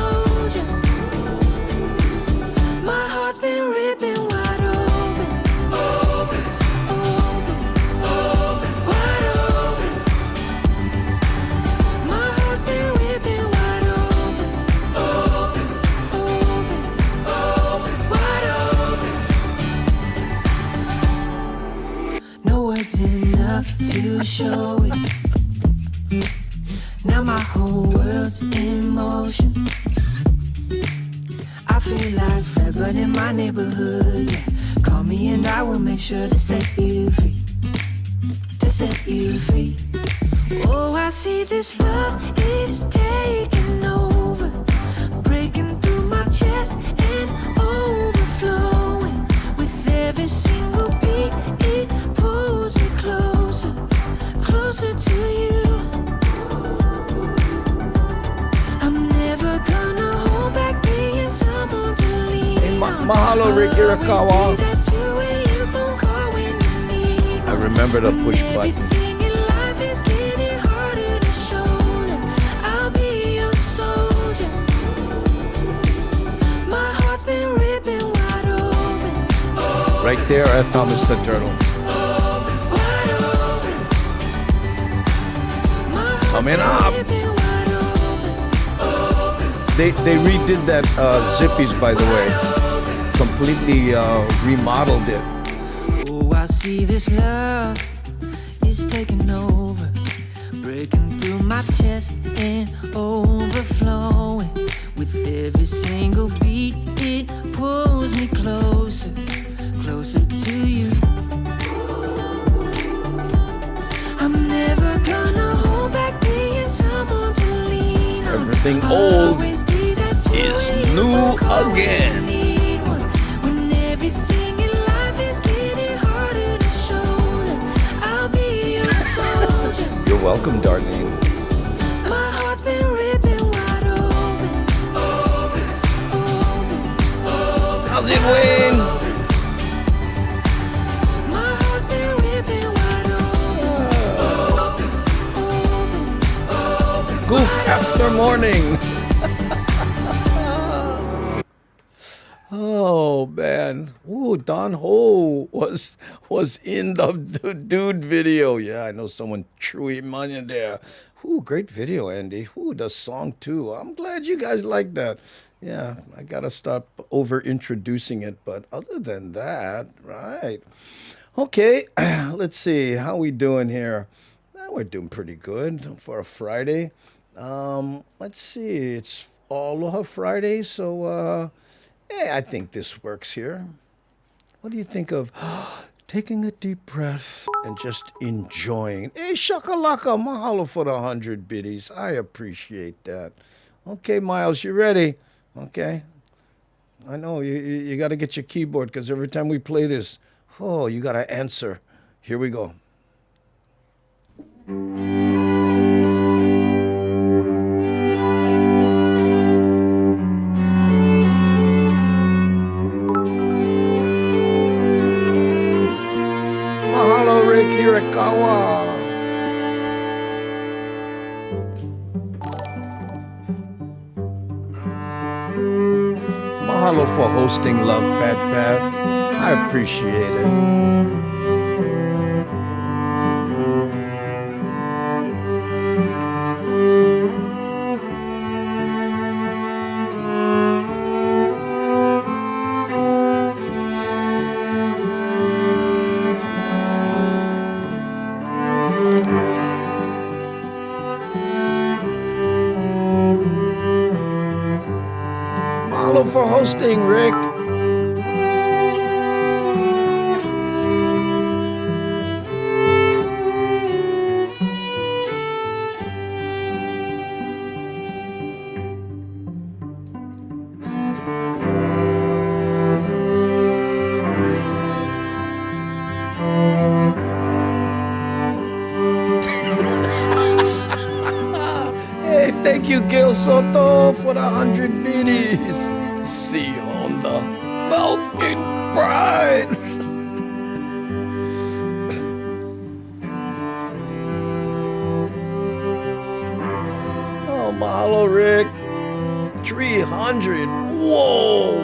show it. Now my whole world's in motion. I feel like Fred, but in my neighborhood. Yeah. Call me and I will make sure to set you free. To set you free. Oh, I see this love is taking over, breaking through my chest and overflowing. With every single beat, it pulls me closer, closer to you. I'm never gonna hold back being someone to lean on. Mahalo, Rick Irakawa. Always be that two-way phone call when you need one. I remember the push When button. everything in life is getting harder to shoulder, I'll be your soldier. My heart's been ripping wide open, Right there at Thomas the Turtle. wide open. My heart's Coming been up. ripping wide open. They redid that Zippies, by the way. Completely remodeled it. Oh, I see this love is taking over, breaking through my chest and overflowing. With every single beat, it pulls me closer, closer to you. I'm never gonna hold back being someone to lean on. Everything I'll old always be that is two-way new phone call when again. you need one. When everything in life is getting harder to shoulder, I'll be your soldier. You're welcome, Darlene. My heart's been ripping wide open, open, open, open. How's it, Wayne? My heart's been ripping wide open, open, open. Goof after morning. Oh man. Ooh, Don Ho was in the dude video. Yeah, I know someone threw him on there. Ooh, great video, Andy. Ooh, the song too. I'm glad you guys like that. Yeah, I gotta stop over introducing it, but other than that, right. Okay, let's see. How we doing here? We're doing pretty good for a Friday. Let's see. It's Aloha Friday, so I think this works here. What do you think of taking a deep breath and just enjoying? Hey, shakalaka, mahalo for the 100 biddies. I appreciate that. Okay, Miles, you ready? Okay. I know you got to get your keyboard because every time we play this, you got to answer. Here we go. Mahalo, Rick Hirakawa. Mahalo for hosting, Love Pat Pat. I appreciate it. Mahalo for hosting, Rick. Hey, thank you, Gil Soto, for the 100 biddies. See you on the Falcon Pride. Oh, mahalo, Rick. 300. Whoa.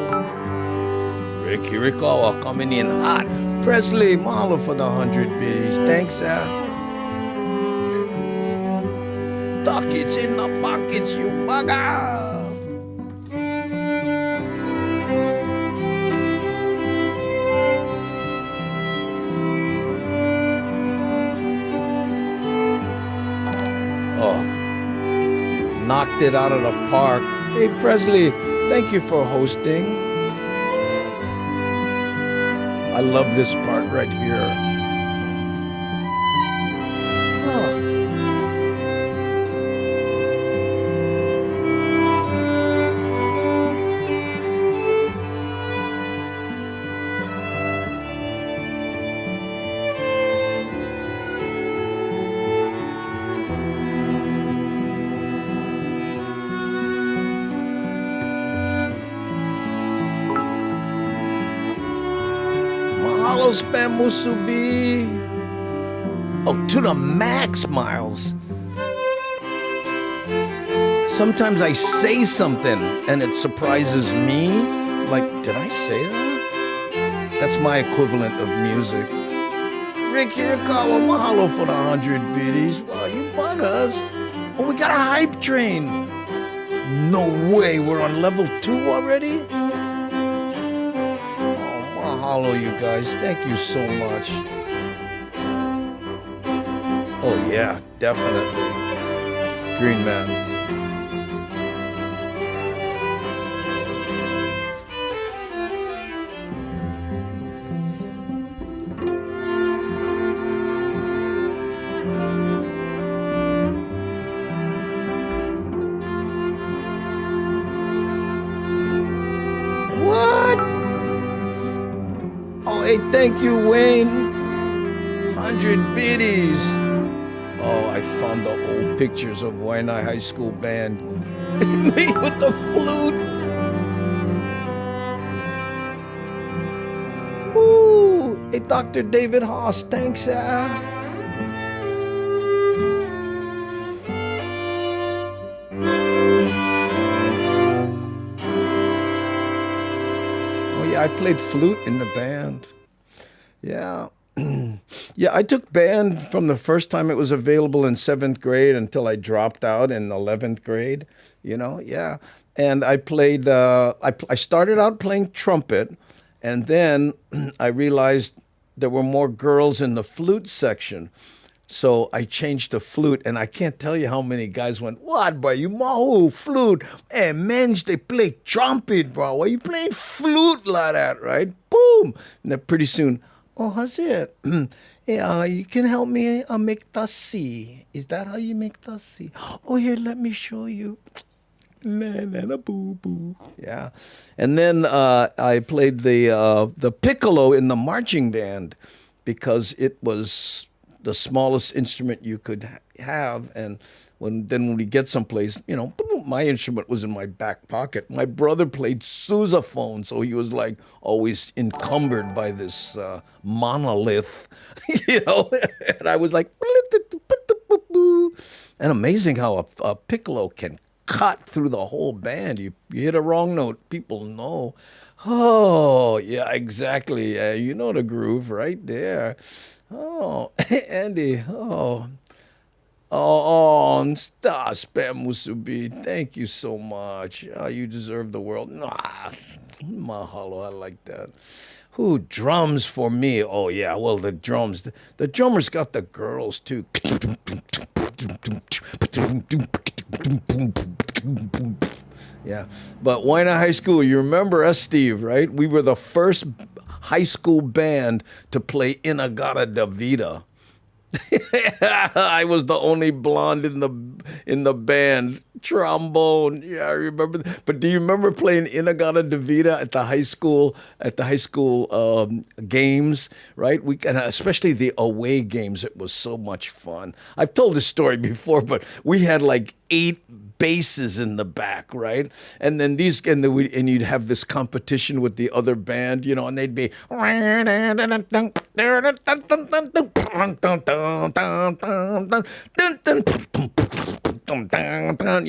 Rick Hirakawa coming in hot. Presley, mahalo for the 100 biddies. Thanks, Duckets in the buckets, you bugger. Oh, knocked it out of the park. Hey, Presley, thank you for hosting. I love this part right here. Oh. Mahalo, Spam Musubi. Oh, to the max, Miles. Sometimes I say something and it surprises me. Like, did I say that? That's my equivalent of music. Rick Hirakawa, mahalo for the 100 biddies. Wow, you bug us. Oh, we got a hype train. No way, we're on level 2 already? Mahalo, you guys. Thank you so much. Oh, yeah, definitely. Green Man. What? Oh, hey, thank you, Wayne. 100 biddies. Oh, I found the old pictures of Waianae High School Band. Me with the flute. Ooh, hey, Dr. David Haas, thanks, Oh, yeah, I played flute in the band. Yeah. Yeah, I took band from the first time it was available in 7th grade until I dropped out in 11th grade, yeah. And I played, I started out playing trumpet, and then I realized there were more girls in the flute section. So I changed to flute, and I can't tell you how many guys went, "What, bro? You mahu flute? Hey, men, they play trumpet, bro. Why you playing flute like that, right?" Boom! And then pretty soon, "Oh, how's it? Yeah, you can help me make the C. Is that how you make the C? Oh, here, let me show you." Na boo boo. Yeah, and then I played the piccolo in the marching band because it was the smallest instrument you could have, and when we get someplace, my instrument was in my back pocket. My brother played sousaphone, so he was like always encumbered by this monolith, and I was like, and amazing how a piccolo can cut through the whole band. You hit a wrong note, people know. Oh, yeah, exactly. You know the groove right there. Oh, Andy. Oh, Star Spam Musubi. Thank you so much. You deserve the world. Mahalo. I like that. Who drums for me? Oh, yeah. Well, the drums. The drummers got the girls, too. Yeah. But Waianae High School, you remember us, Steve, right? We were the first high school band to play Inagata Davida. I was the only blonde in the band. Trombone, yeah, I remember. But do you remember playing Inagata Davida at the high school games? Right, and especially the away games. It was so much fun. I've told this story before, but we had like 8 basses in the back, right? And then and you'd have this competition with the other band, and they'd be,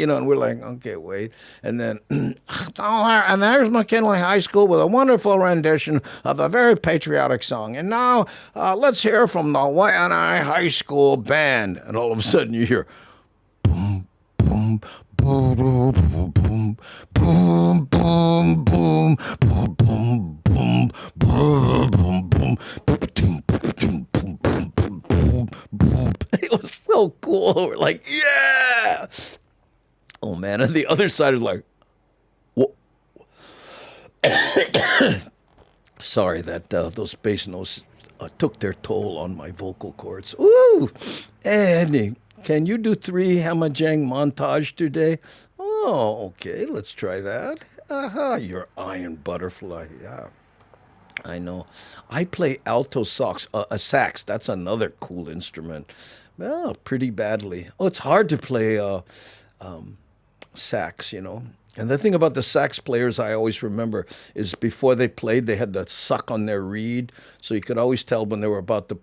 and we're like, okay, wait. And then, and there's McKinley High School with a wonderful rendition of a very patriotic song. And now, let's hear from the Waianae High School Band. And all of a sudden you hear, boom, boom, boom, boom, boom, boom, boom, boom, boom, boom, boom, boom, boom, boom, boom, boom, boom. was so cool. We're like, yeah. Oh man, and the other side is like, sorry that those bass notes took their toll on my vocal cords. Ooh, Andy, can you do 3 Hamajang montage today? Oh, okay, let's try that. Aha, your iron butterfly. Yeah, I know. I play alto sax. That's another cool instrument. Well, pretty badly. Oh, it's hard to play sax, you know. And the thing about the sax players I always remember is before they played, they had to suck on their reed. So you could always tell when they were about to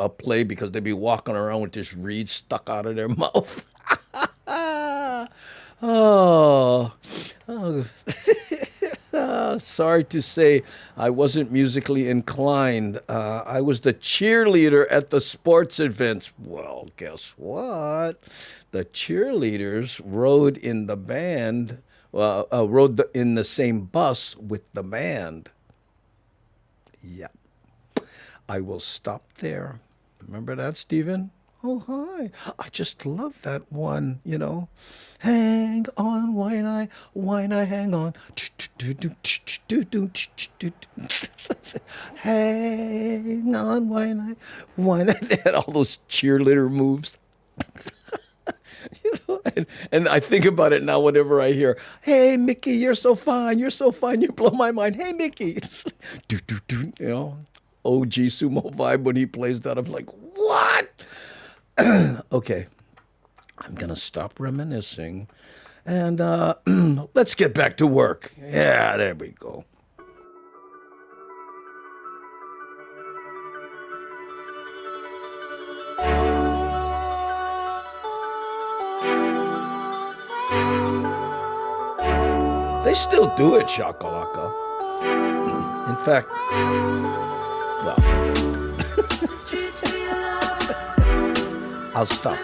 play because they'd be walking around with this reed stuck out of their mouth. Oh, oh. Sorry to say, I wasn't musically inclined. I was the cheerleader at the sports events. Well, guess what? The cheerleaders rode in the band, in the same bus with the band. Yeah. I will stop there. Remember that, Stephen? Oh, hi. I just love that one, you know. Hang on, wine I hang on. Hang on, wine I. They had all those cheerleader moves. You know, and I think about it now whenever I hear, hey, Mickey, you're so fine, you blow my mind. Hey, Mickey. You know, OG sumo vibe when he plays that. I'm like, what? Okay, I'm going to stop reminiscing and let's get back to work. Yeah, there we go. They still do it, shakalaka. In fact, well, I'll stop.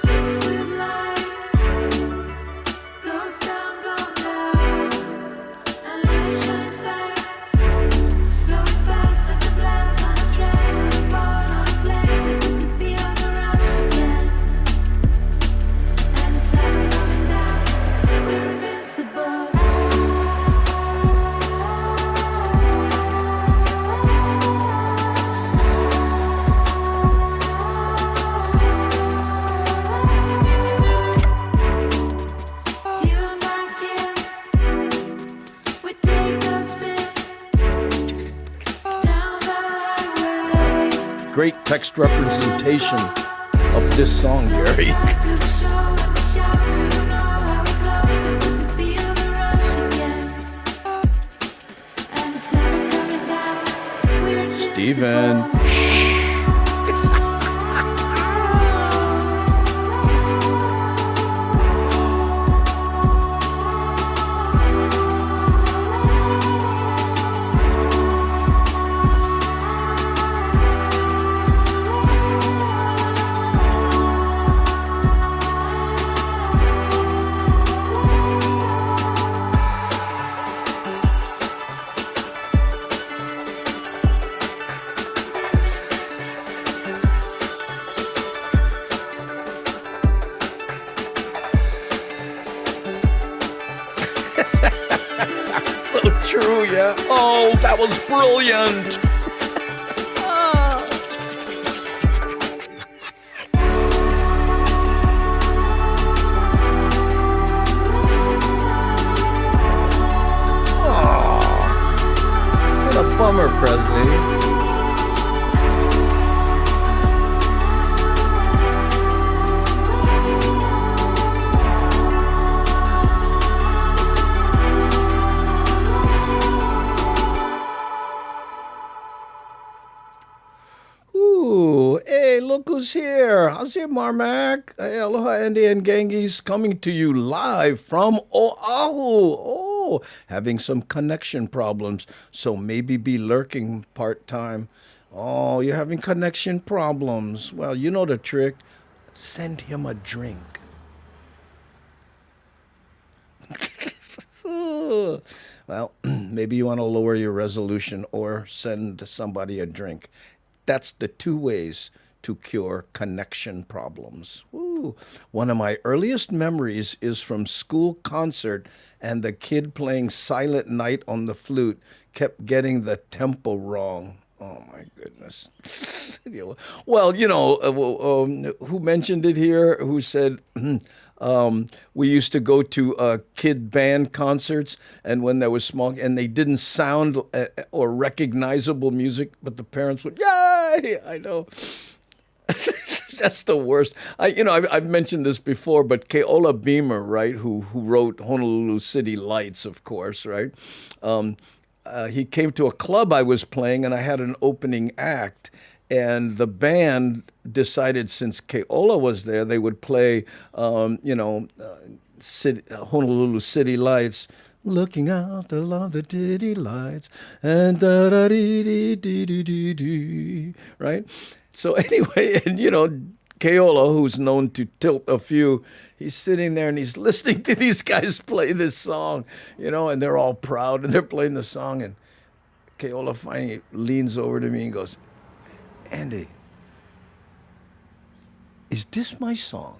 Great text representation of this song, Gary. Steven. True, yeah. Oh, that was brilliant. Oh, what a bummer, Presley. Look who's here. How's it, Marmac? Hey, aloha, Andy and Gangies, coming to you live from Oahu. Oh, having some connection problems, so maybe be lurking part-time. Oh, you're having connection problems. Well, you know the trick. Send him a drink. Well, maybe you want to lower your resolution or send somebody a drink. That's the 2 ways to cure connection problems. Ooh. One of my earliest memories is from school concert, and the kid playing Silent Night on the flute kept getting the tempo wrong. Oh my goodness. Well, who mentioned it here? Who said we used to go to kid band concerts, and when there was small, and they didn't sound or recognizable music, but the parents would, yay! I know. That's the worst. I've mentioned this before, but Keola Beamer, right, who wrote Honolulu City Lights, of course, right? He came to a club I was playing, and I had an opening act. And the band decided, since Keola was there, they would play, Honolulu City Lights. Looking out along the ditty lights, and da da dee dee dee dee dee dee, right? So anyway, and Keola, who's known to tilt a few, he's sitting there and he's listening to these guys play this song, and they're all proud and they're playing the song. And Keola finally leans over to me and goes, Andy, is this my song?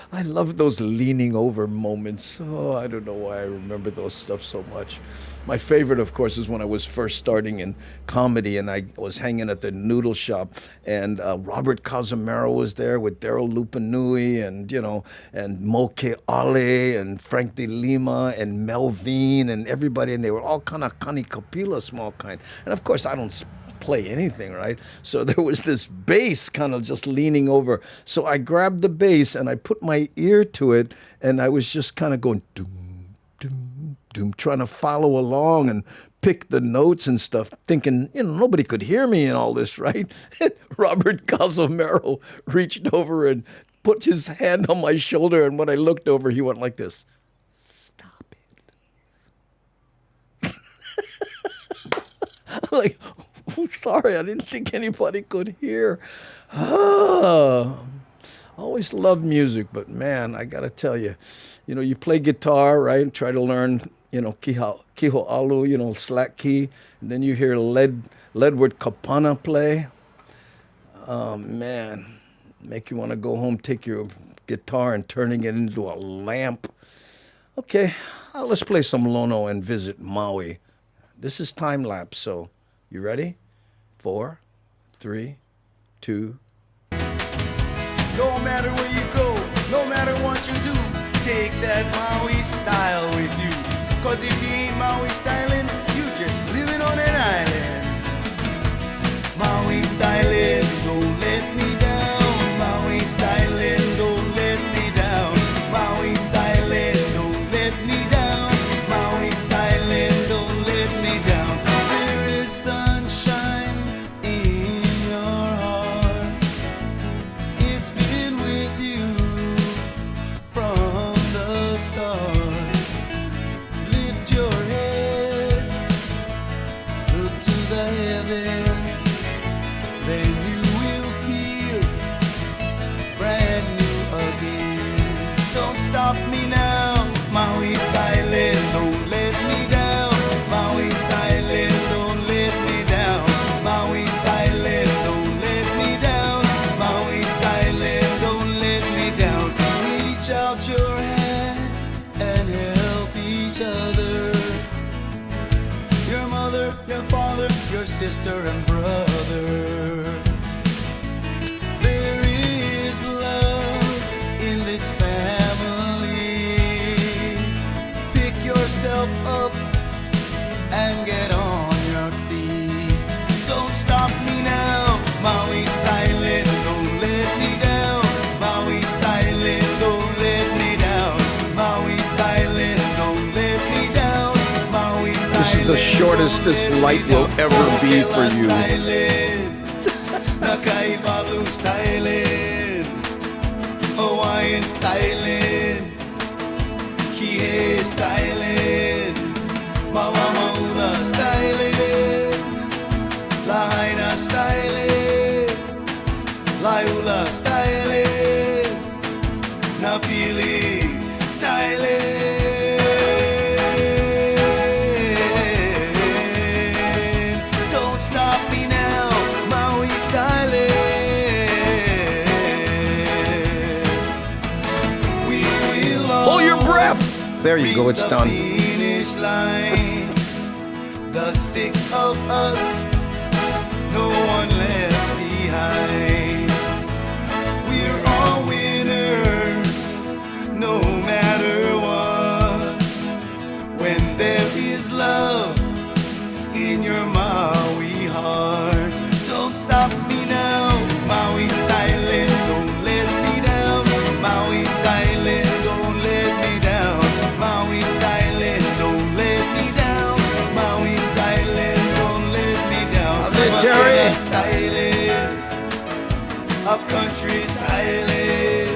I love those leaning over moments. Oh, I don't know why I remember those stuff so much. My favorite, of course, is when I was first starting in comedy, and I was hanging at the noodle shop, and Robert Cazimero was there with Daryl Lupanui, and Moke Ale, and Frank De Lima, and Melvin, and everybody, and they were all kind of Kani Kapila small kind. And of course, I don't play anything, right? So there was this bass kind of just leaning over. So I grabbed the bass and I put my ear to it, and I was just kind of going doom, doom, doom, trying to follow along and pick the notes and stuff, thinking, nobody could hear me in all this, right? Robert Cazimero reached over and put his hand on my shoulder, and when I looked over, he went like this. Stop it. I'm like, sorry, I didn't think anybody could hear. I always loved music, but man, I got to tell you, you play guitar, right? Try to learn, kiho alu, slack key, and then you hear Ledward Kapana play. Oh man, make you want to go home, take your guitar and turning it into a lamp. Okay, let's play some Lono and visit Maui. This is time lapse, so you ready? 4, 3, 2. No matter where you go, no matter what you do, take that Maui style with you. Cause if you ain't Maui styling, you just living on an island. Maui styling, don't let me down. Maui styling, don't let me down. Maui styling, don't let me down. Maui styling, don't let me down. There is sunshine in your heart. It's been with you from the start. Lift your head, look to the heavens, then you will feel brand new again. Don't stop me now, Maui styling, don't let me down. Maui styling, don't let me down. Maui styling, don't let me down. Maui styling, don't let me down. Reach out your hand and help each other. Your mother, your father, your sister and brother. There is love in this family. Pick yourself up and get on your feet. Don't stop me now, Maui styling, don't let me down. Maui styling, don't let me down. Maui styling, don't let me down. Maui styling. This is the shortest this light will ever be for you. Nakaibalu styling, Hawaiian styling, Kihei styling, Mawamaula styling, Lahaina styling, Laiula styling, Napili styling. Don't stop There you go, it's reached the done. finish line. The six of us, no one left behind. We're all winners, no matter what. When there is love in your Maui heart, don't stop me now, Maui styling, don't let me down. Maui styling, don't let me down. Maui styling, don't let me down. Maui styling, don't let me down. How's it, Jerry? Styling, up country styling,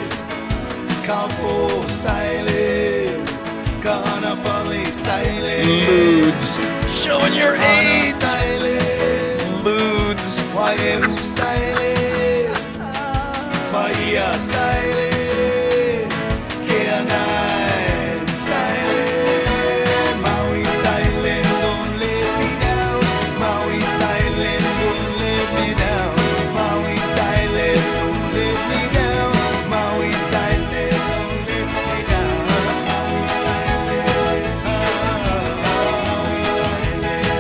Campo styling, Kahanapali styling, Ludes. Showing your Hana age. styling, Ludes. Waiemu styling, Bahia styling, Keanai styling, Maui styling, don't let me down. Maui styling, don't let me down. Maui styling, don't let me down. Maui styling, don't let me down. Maui styling,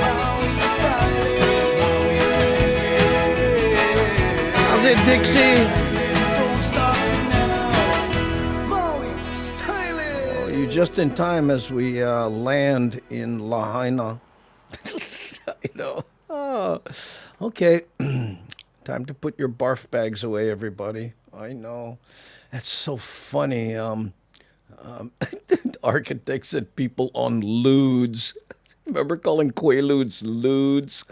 Maui styling. How's it, Dixie? Don't stop me now. Maui styling. Oh, you're just in time as we land in Lahaina. You know. Oh, okay. Time to put your barf bags away, everybody. I know. That's so funny. Architects and people on ludes. Remember calling Quaaludes ludes?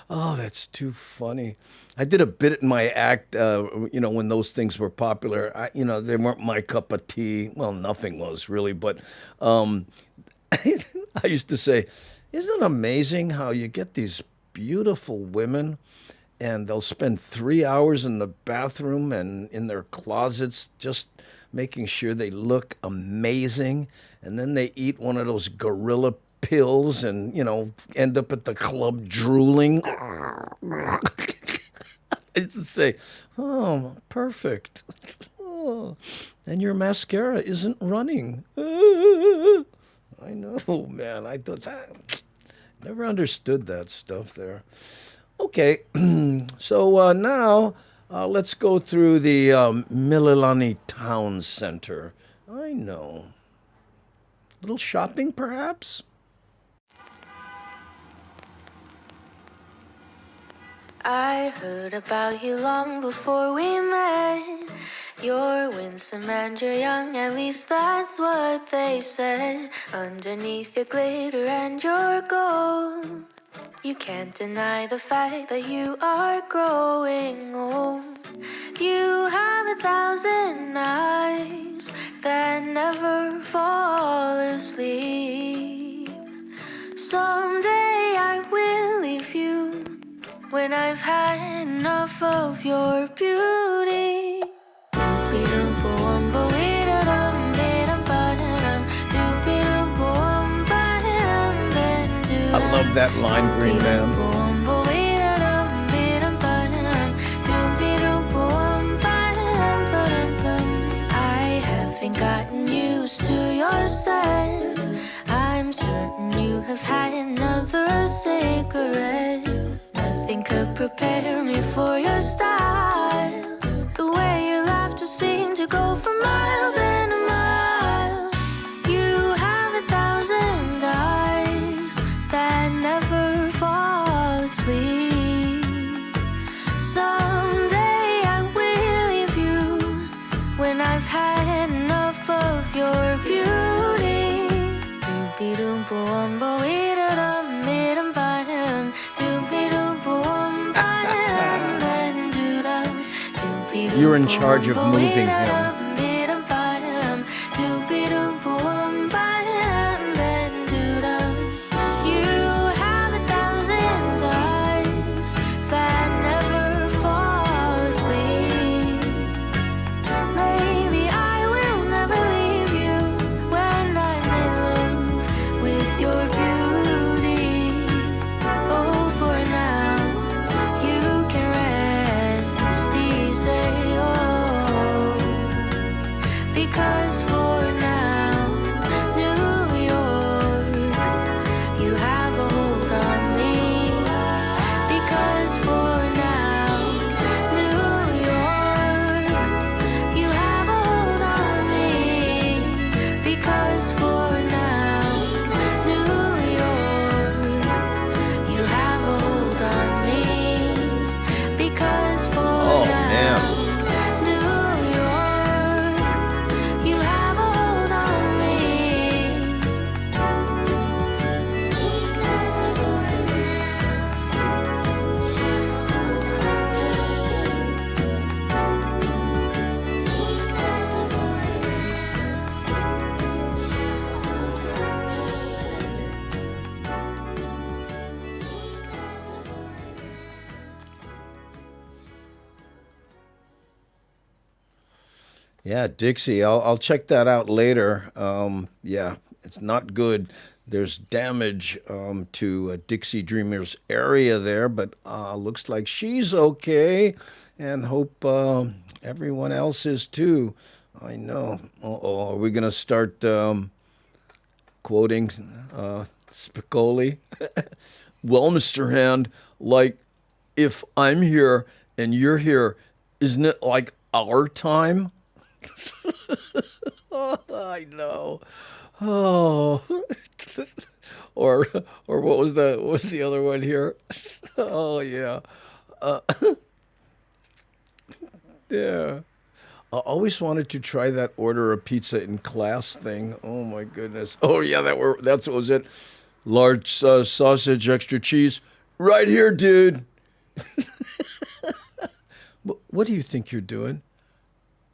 Oh, that's too funny. I did a bit in my act, when those things were popular. They weren't my cup of tea. Well, nothing was really, but I used to say, isn't it amazing how you get these beautiful women and they'll spend 3 hours in the bathroom and in their closets just making sure they look amazing, and then they eat one of those gorilla pills and, end up at the club drooling. I used to say, oh, perfect. Oh, and your mascara isn't running. I know, man. I thought that. Never understood that stuff there. Okay, so now let's go through the Mililani Town Center. I know. Little shopping, perhaps? I heard about you long before we met. You're winsome and you're young, at least that's what they said. Underneath your glitter and your gold, you can't deny the fact that you are growing old. You have 1,000 eyes that never fall asleep. Someday I will leave you when I've had enough of your beauty. I love that line, Green Man. I haven't gotten used to your scent. I'm certain you have had another cigarette. Nothing could prepare me for your style. The way your laughter seemed to go for miles and miles. You have 1,000 eyes that never fall asleep. Someday I will leave you when I've had enough of your beauty. You're in charge of moving him. Yeah, Dixie. I'll check that out later. Yeah, it's not good. There's damage to Dixie Dreamer's area there, but looks like she's okay, and hope everyone else is too. I know. Uh-oh, are we gonna start quoting Spicoli? Well, Mr. Hand, like if I'm here and you're here, isn't it like our time? I know. Oh, or what was the other one here? Oh yeah, yeah. I always wanted to try that order a pizza in class thing. Oh my goodness. Oh yeah, that's what was it. Large sausage, extra cheese. Right here, dude. What do you think you're doing?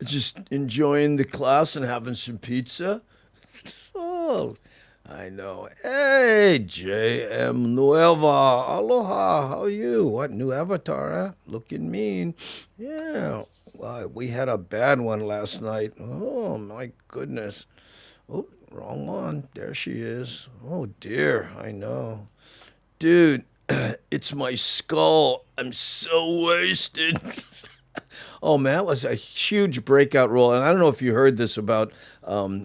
Just enjoying the class and having some pizza? Oh, I know. Hey, JM Nueva. Aloha. How are you? What, new avatar, huh? Looking mean. Yeah. We had a bad one last night. Oh, my goodness. Oh, wrong one. There she is. Oh, dear. I know. Dude, it's my skull. I'm so wasted. Oh man, that was a huge breakout role, and I don't know if you heard this about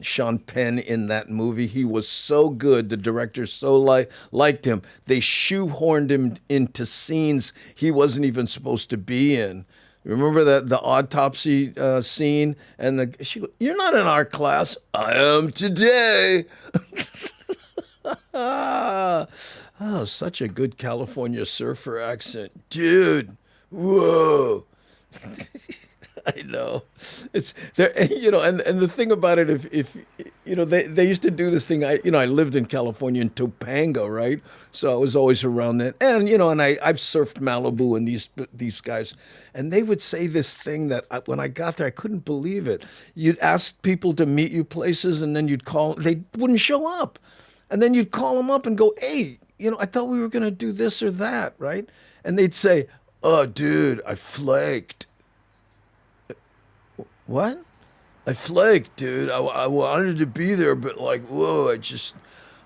Sean Penn in that movie. He was so good; the director so liked him. They shoehorned him into scenes he wasn't even supposed to be in. Remember that the autopsy scene, and you're not in our class. I am today. Oh, such a good California surfer accent, dude. Whoa. I know. It's there, and the thing about it, if they used to do this thing. I lived in California in Topanga, right? So I was always around that, and I've surfed Malibu and these guys, and they would say this thing that when I got there, I couldn't believe it. You'd ask people to meet you places, and then you'd call, they wouldn't show up, and then you'd call them up and go, hey, I thought we were gonna do this or that, right? And they'd say, oh, dude, I flaked. What? I flaked, dude. I wanted to be there, but whoa,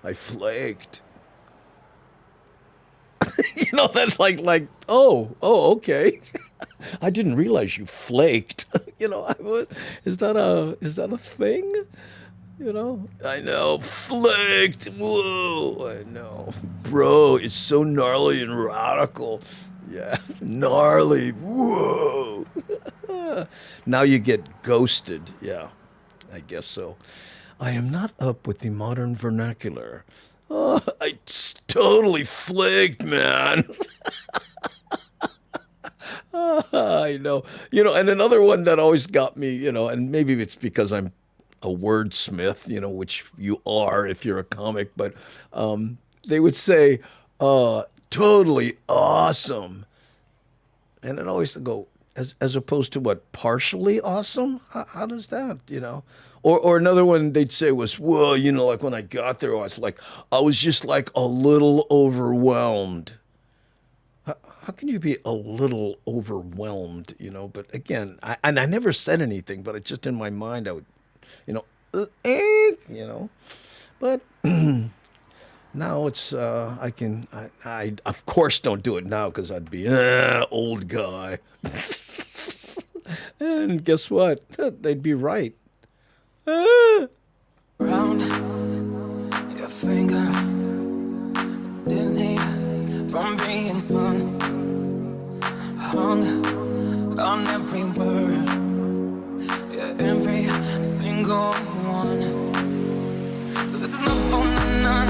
I flaked. That's okay. I didn't realize you flaked. Is that a thing? I know, flaked. Whoa, I know, bro. It's so gnarly and radical. Yeah, gnarly. Whoa. Now you get ghosted. Yeah, I guess so. I am not up with the modern vernacular. Oh, I totally flaked, man. I know. And another one that always got me, and maybe it's because I'm a wordsmith, which you are if you're a comic, but they would say, totally awesome. And it always go, as opposed to what, partially awesome? How does that, Or another one they'd say was, whoa, like when I got there, I was just like a little overwhelmed. How can you be a little overwhelmed, But again, I never said anything, but it's just in my mind, I would, But now it's, I of course don't do it now because I'd be, old guy. And guess what? They'd be right. Round your finger, dizzy from being spun, hung on every word, yeah, every single one. So this is not for none.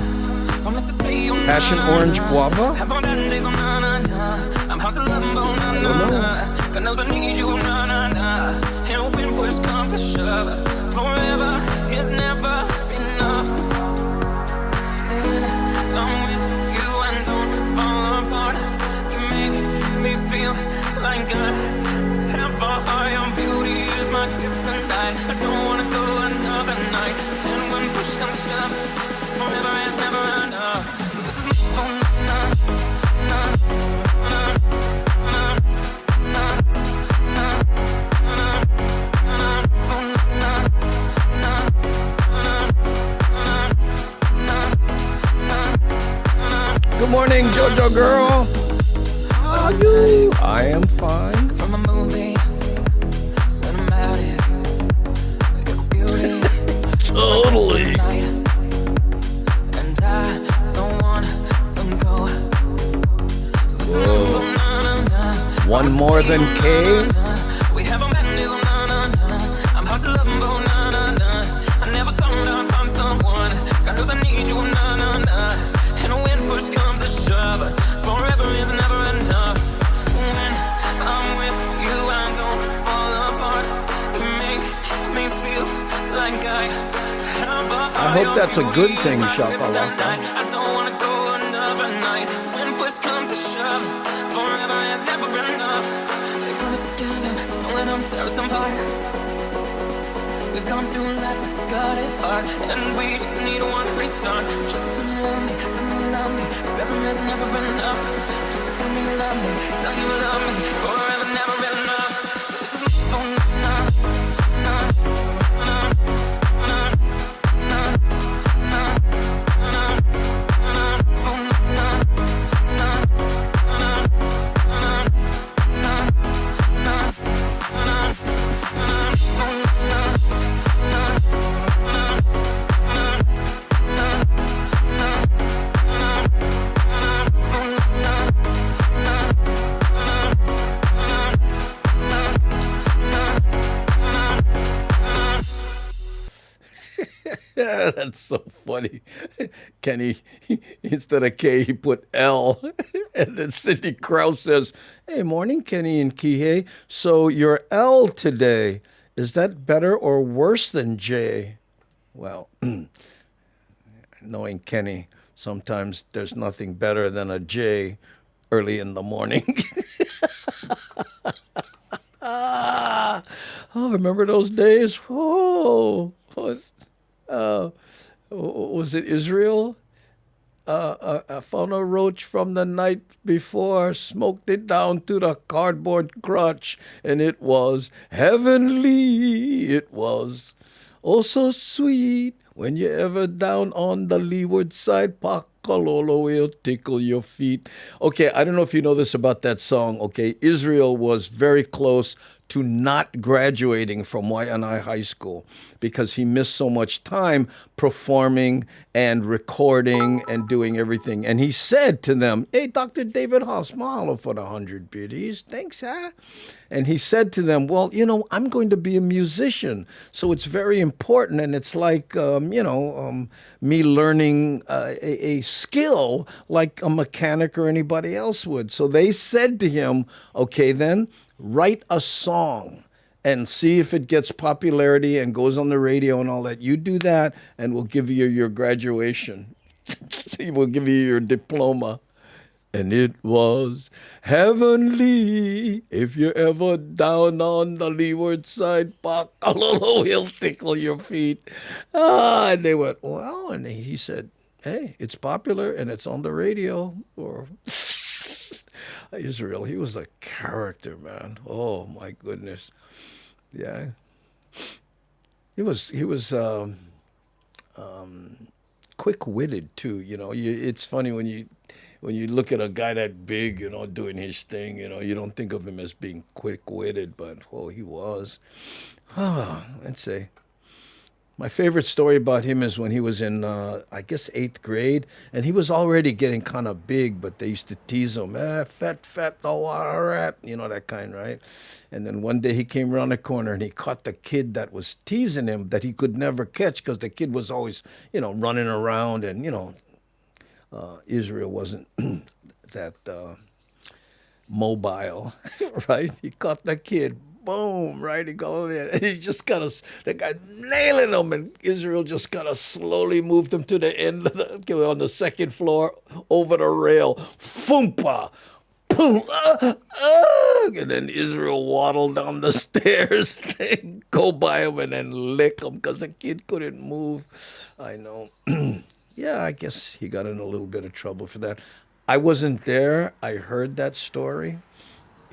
Passion orange guava? I'm hard to love, God knows I need you, and when push comes to shove, forever is never enough. And I'm with you and don't fall apart. You make me feel like I have a higher beauty is my kryptonite. I don't wanna go another night, and when push comes to shove, forever is never enough. So this is morning, JoJo girl. How are you? I am fine. From a movie, cinematic, your beauty, Totally. night, and I don't want to go. So Whoa. na, na, na. One more than K. We have a mechanism, na na na. I'm hard to love, but na na na. I never thought I'd find someone. God knows I need you, na na na. And when push comes to shove, forever is never enough. When I'm with you, I don't fall apart. You make me feel like I have a I hope that's a good thing, Shakalaka. Shakalaka. I don't wanna go another night. When push comes to shove, forever is never enough. They put us together, don't let them tear us apart. We've gone through life, got it hard, and we just need one restart. Just tell me you love me, tell me you love me. Forever is never enough. Just tell me you love me, tell me you love me. Forever never enough. So this is my phone, na na na na na na na na phone, na na na na na na phone, na. Yeah, that's so funny. Kenny, instead of K, he put L. And then Cindy Krause says, "Hey, morning, Kenny and Kihei. So you're L today. Is that better or worse than J?" Well, knowing Kenny, sometimes there's nothing better than a J early in the morning. Oh, remember those days? Oh, was it Israel? I found a roach from the night before, smoked it down to the cardboard crutch, and it was heavenly. It was oh so sweet. When you're ever down on the leeward side, Pakalolo will tickle your feet. Okay, I don't know if you know this about that song. Okay, Israel was very close to not graduating from Waianae High School because he missed so much time performing and recording and doing everything. And he said to them, "Hey, Dr. David Haas, mahalo for the 100 biddies. Thanks, huh?" And he said to them, "Well, I'm going to be a musician, so it's very important. And it's like, me learning a skill like a mechanic or anybody else would." So they said to him, "Okay, then write a song and see if it gets popularity and goes on the radio and all that. You do that, and we'll give you your graduation. We'll give you your diploma." And it was heavenly. If you're ever down on the leeward side, Pakalolo will tickle your feet. And they went, "Well," and he said, "Hey, it's popular and it's on the radio." Or Israel, he was a character, man. Oh my goodness. Yeah. He was quick-witted too. It's funny when you look at a guy that big, doing his thing, you don't think of him as being quick-witted, but he was. Let's see. My favorite story about him is when he was in, I guess, 8th grade, and he was already getting kind of big, but they used to tease him, fat, the water rat, that kind, right? And then one day he came around the corner and he caught the kid that was teasing him that he could never catch because the kid was always, running around and, Israel wasn't that mobile, right? He caught the kid. Boom, right? He goes in, and he just the guy nailing him, and Israel just slowly moved him to the end on the second floor over the rail. Foompa! Boom! And then Israel waddled down the stairs, go by him, and then lick him because the kid couldn't move. I know. Yeah, I guess he got in a little bit of trouble for that. I wasn't there. I heard that story.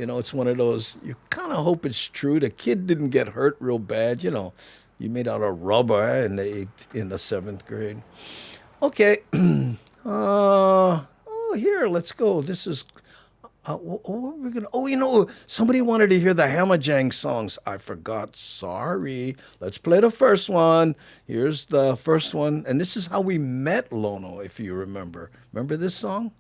It's one of those, you kind of hope it's true. The kid didn't get hurt real bad. You made out of rubber in the 7th grade. Okay. Oh, here, let's go. This is. What were we gonna? Oh, somebody wanted to hear the Hamajang songs. I forgot. Sorry. Let's play the first one. Here's the first one, and this is how we met Lono, if you remember. Remember this song?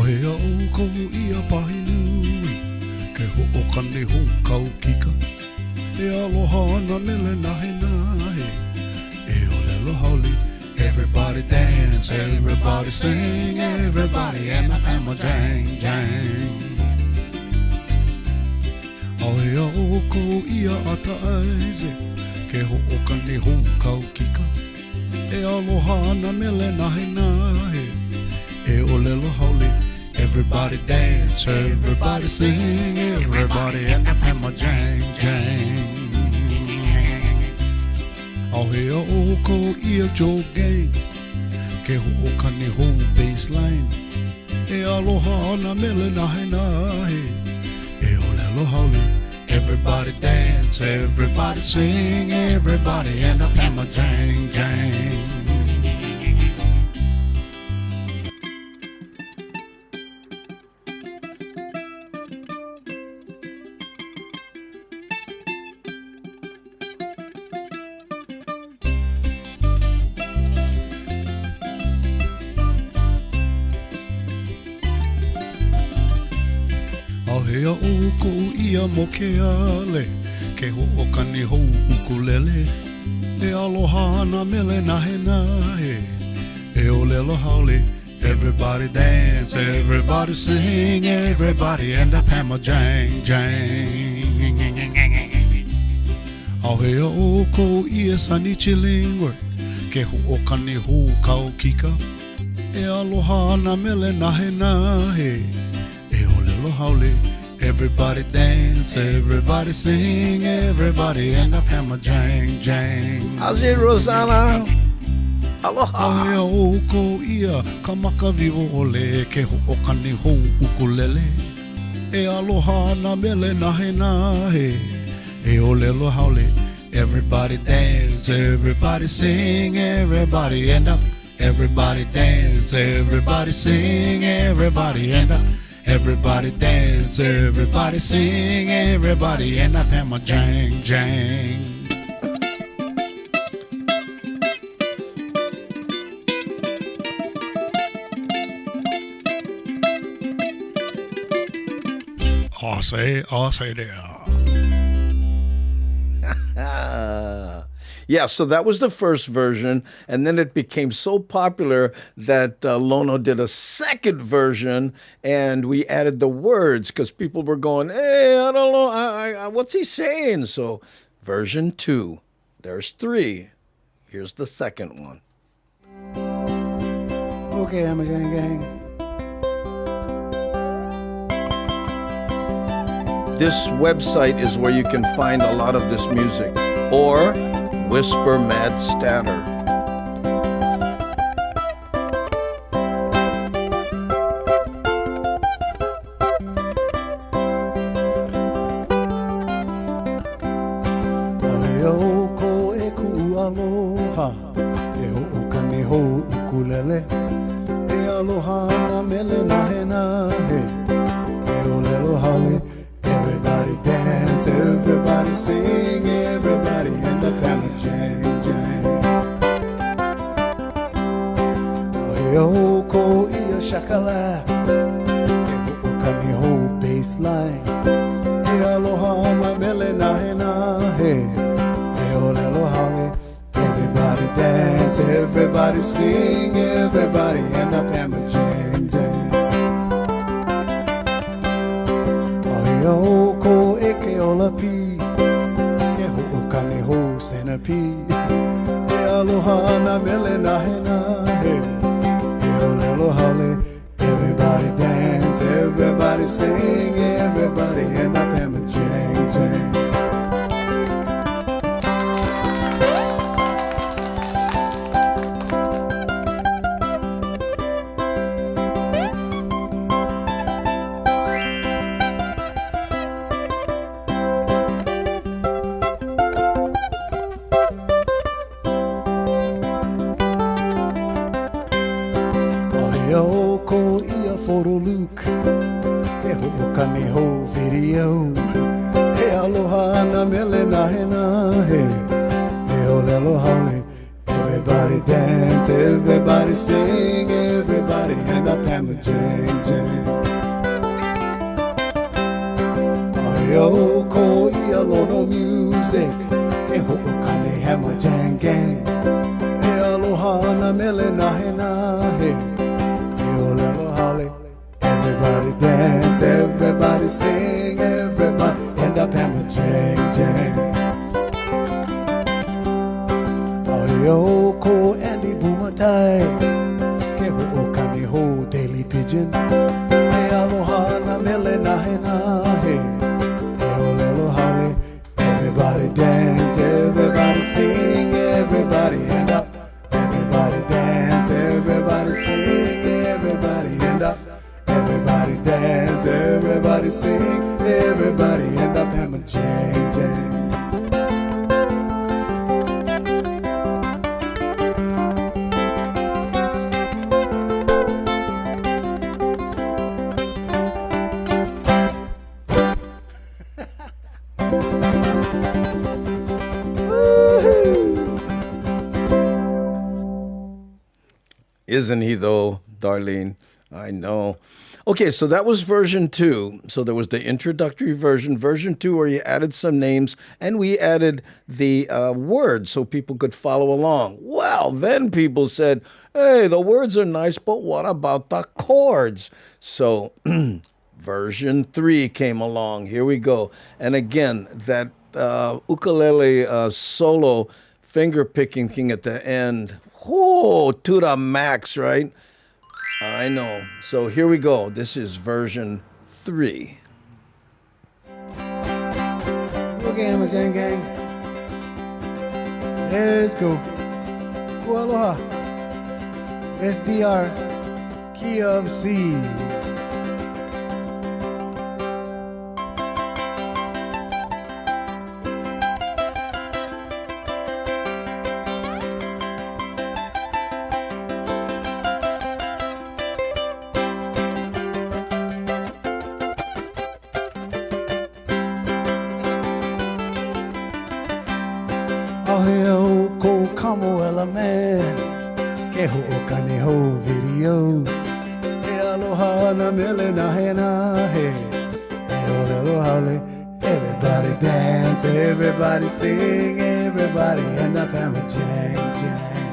Hea o ko ia pahinui ke ho o kane ho kau kika e aloha ana mele nahe nahe e ole lohali. Everybody dance, everybody sing, everybody and a jang jang. Hea o ko ia ata aize ke ho o kane ho kau kika e aloha ana mele nahe nahe e ole lohali. Everybody dance, everybody sing, everybody and a jang jang. Au hea o ko ia Joe Gang ke ho o kane ho baseline e aloha ana mele nahe nahe e ole aloha. Everybody dance, everybody sing, everybody and a jang jang. Hea o ko ia mo ke ale ke ho o kane ho ukulele e aloha ana mele nahe nahe e ole aloha ole. Everybody dance, everybody sing, everybody and a jang jang. Au hea o ko ia Sunny Chillingworth ke ho o kane ho kau kika e aloha ana mele nahe nahe e ole aloha ole. Everybody dance, everybody sing, everybody and a jang jang. How's it, Rosanna? Aloha. Hea o ko ia kamaka vivo ole ke ho o kane ho ukulele e aloha na mele nahe nahe e ole aloha ole. Everybody dance, everybody sing, everybody and up. Everybody dance, everybody sing, everybody and up. Everybody dance, everybody sing, everybody and up jang jang. I say there. Yeah, so that was the first version, and then it became so popular that Lono did a second version, and we added the words because people were going, "Hey, I don't know, I what's he saying?" So, version 2. There's 3. Here's the second one. Okay, I'm a gang gang. This website is where you can find a lot of this music, or Whisper Mad Statter. Hea ko e ku aloha e o kane ho ukulele e aloha na mele nahe nahe e ole aloha le. Everybody dance, everybody sing, everybody end up jang jang. Hea o ko ia shakala e o kane ho baseline e aloha na mele nahe nahe e ole aloha le. Everybody dance, everybody sing, everybody end up jang jang. Hea o ko e ke ola pi ke ho o kane ho centipede e aloha na mele nahe nahe e ole aloha le. Everybody dance, everybody sing, everybody end up jang jang. video. Hey, aloha na mele na he na he. Hey, ole aloha. Everybody dance, everybody sing, everybody end up hammer jang jang. Ayo ko I aloha music, e ho'okane hammer jang gang. E aloha na mele na he na he. E ole aloha. Everybody dance, everybody sing, everybody end up hammer jang jang. Yo ko Andy Bumatai, ke ho'okane ho daily Pidgin. E aloha na mele na he na he. E ole aloha. Everybody dance, everybody sing, everybody end up. Everybody dance, everybody sing, everybody end up. Everybody dance, everybody sing, everybody end up hammer jang jang. Isn't he though, Darlene? I know. Okay, so that was version 2. So there was the introductory version, version 2, where you added some names, and we added the words so people could follow along. Well, then people said, hey, the words are nice, but what about the chords? So version 3 came along. Here we go. And again, that ukulele solo finger picking thing at the end. Whoa, to the max, right? I know. So here we go. This is version 3. Okay, Hammer Jang Gang. Let's go. Aloha. SDR. Key of C. Aheo ko kamo element, ke ho'okane ho video. E aloha na mele na he na he. E ole aloha le. Everybody dance, everybody sing, everybody end up hammer jang jang.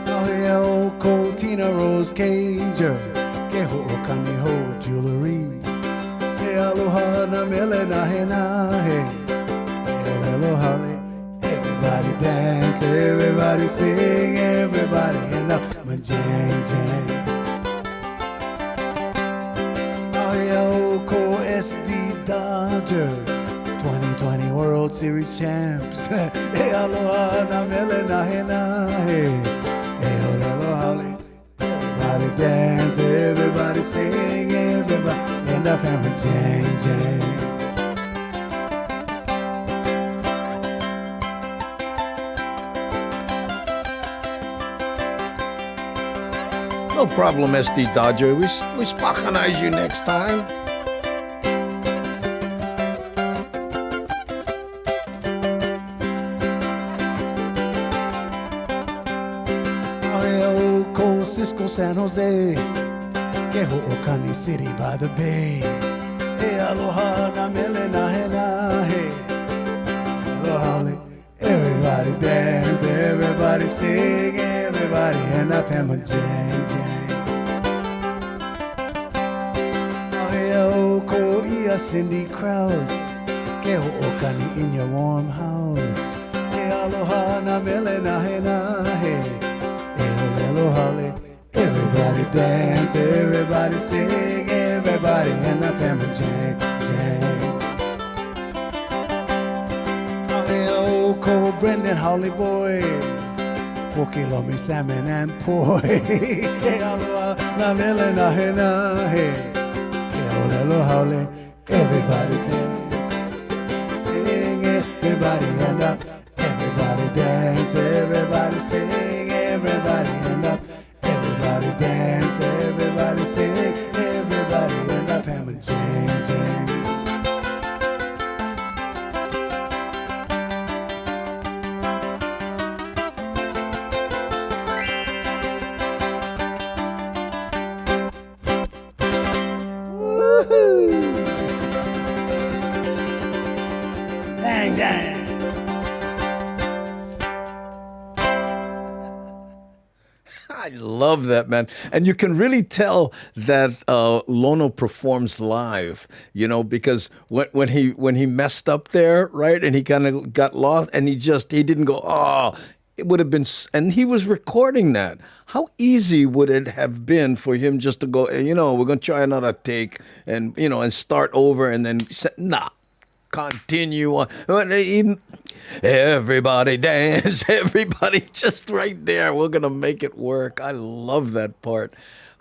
Aheo ko Tina Rose Cager, ke ho'okane ho jewelry. E aloha na mele na he na he. Holly. Everybody dance, everybody sing, everybody end up my jang jang. Oh yo, ko SD Dodger, 2020 World Series champs. Hey aloha na mele na he na he. Hey Holly. Everybody dance, everybody sing, everybody end up having jang jang. No problem, SD Dodger. We spockanize you next time. Aheo ko Cisco San Jose, ke ho'okane City by the Bay. Hey aloha na mele na he na he. Aloha le. Everybody dance, everybody sing, everybody end up hammer jang jang. Aheo ko ia Cindy Krause, ke ho'okane in your warm house. Hey aloha na mele na he na he. Hey ole aloha le. Everybody dance, everybody sing, everybody end up hammer jang jang. Ko Brendan Holly boy, poke lomi salmon and poi. Hey aloha na mele na he na he. Hey ole aloha le. Everybody dance, sing, everybody end up. Everybody dance, everybody sing, everybody end up. Everybody dance, everybody sing, everybody end up. love that, man. And you can really tell that Lono performs live, because when he messed up there, right, and he kind of got lost, and he didn't go, oh, it would have been, and he was recording that. How easy would it have been for him just to go, we're going to try another take and, and start over and then say, nah. Continue on. Everybody dance. Everybody just right there. We're going to make it work. I love that part.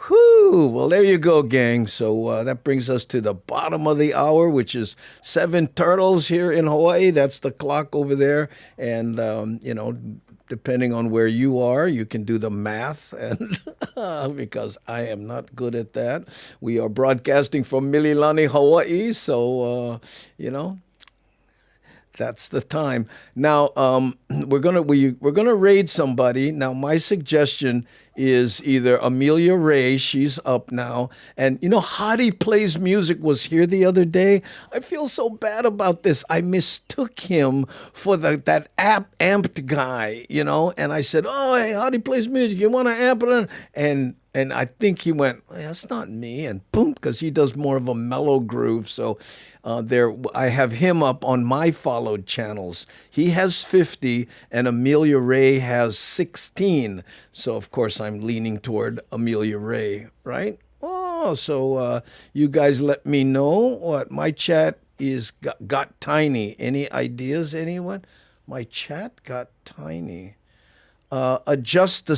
Whew. Well, there you go, gang. So that brings us to the bottom of the hour, which is 7 turtles here in Hawaii. That's the clock over there. And, depending on where you are, you can do the math, and because I am not good at that. We are broadcasting from Mililani, Hawaii, so that's the time. Now we're gonna raid somebody. Now my suggestion is either Amelia Ray, she's up now, and Hadi Plays Music was here the other day. I feel so bad about this. I mistook him for that amped guy, and I said, oh, hey, Hadi Plays Music, you want to amp it? And I think he went, that's not me, and boom, because he does more of a mellow groove. So I have him up on my followed channels. He has 50, and Amelia Ray has 16. So, of course, I'm leaning toward Amelia Ray, right? Oh, so you guys let me know what my chat is got tiny. Any ideas, anyone? My chat got tiny. Adjust the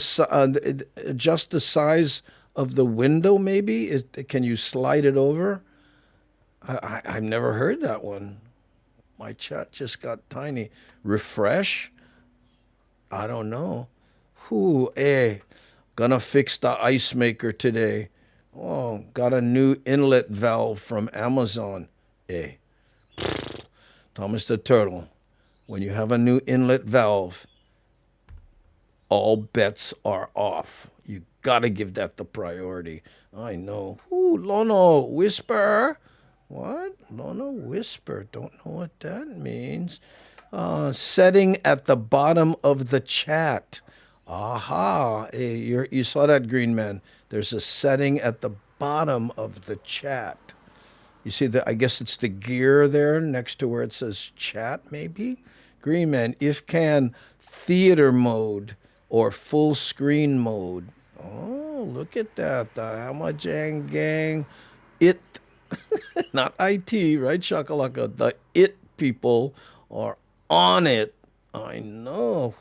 size of the window, maybe? Can you slide it over? I've never heard that one. My chat just got tiny. Refresh? I don't know. Gonna fix the ice maker today. Oh, got a new inlet valve from Amazon. Thomas the Turtle, when you have a new inlet valve, all bets are off. You gotta give that the priority. I know. Lono Whisper. What? Lono Whisper. Don't know what that means. Setting at the bottom of the chat. Aha. Hey, you saw that, Green Man. There's a setting at the bottom of the chat. You see I guess it's the gear there next to where it says chat, maybe? Green Man, if can, theater mode or full screen mode. Oh, look at that. The Hamajang Gang. It, not IT, right, Shakalaka? The it people are on it. I know.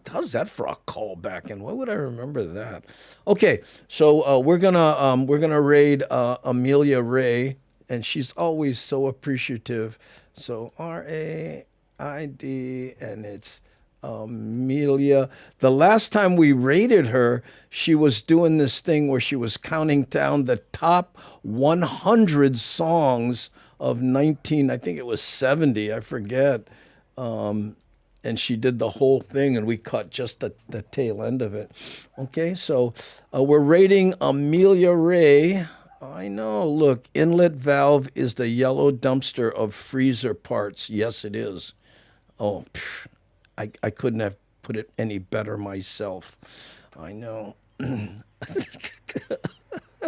How's that for a callback? And why would I remember that? Okay, so we're gonna raid Amelia Ray, and she's always so appreciative. So RAID, and it's Amelia. The last time we raided her, she was doing this thing where she was counting down the top 100 songs of I think it was 70, I forget. And she did the whole thing, and we caught just the tail end of it. Okay, so we're rating Amelia Ray. I know, look, inlet valve is the yellow dumpster of freezer parts. Yes, it is. Oh, I couldn't have put it any better myself. I know.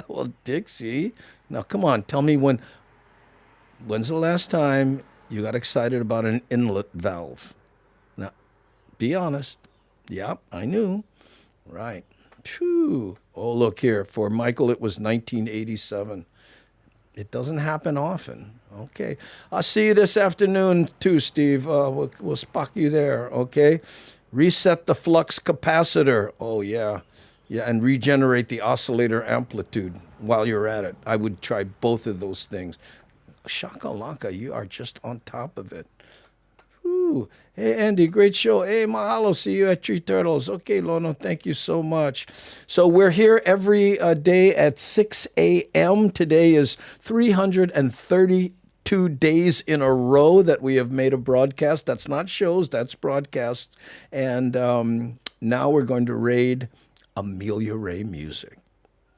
Well, Dixie, now come on, tell me when's the last time you got excited about an inlet valve? Now, be honest. Yep, I knew. Right. Phew. Oh, look here. For Michael, it was 1987. It doesn't happen often. Okay. I'll see you this afternoon too, Steve. We'll spot you there, okay? Reset the flux capacitor. Oh, yeah. Yeah, and regenerate the oscillator amplitude while you're at it. I would try both of those things. Shakalaka, you are just on top of it. Whew. Hey, Andy, great show. Hey, mahalo. See you at Tree Turtles. Okay, Lono, thank you so much. So we're here every day at 6 a.m. Today is 332 days in a row that we have made a broadcast. That's not shows, that's broadcasts. And now we're going to raid Amelia Ray Music.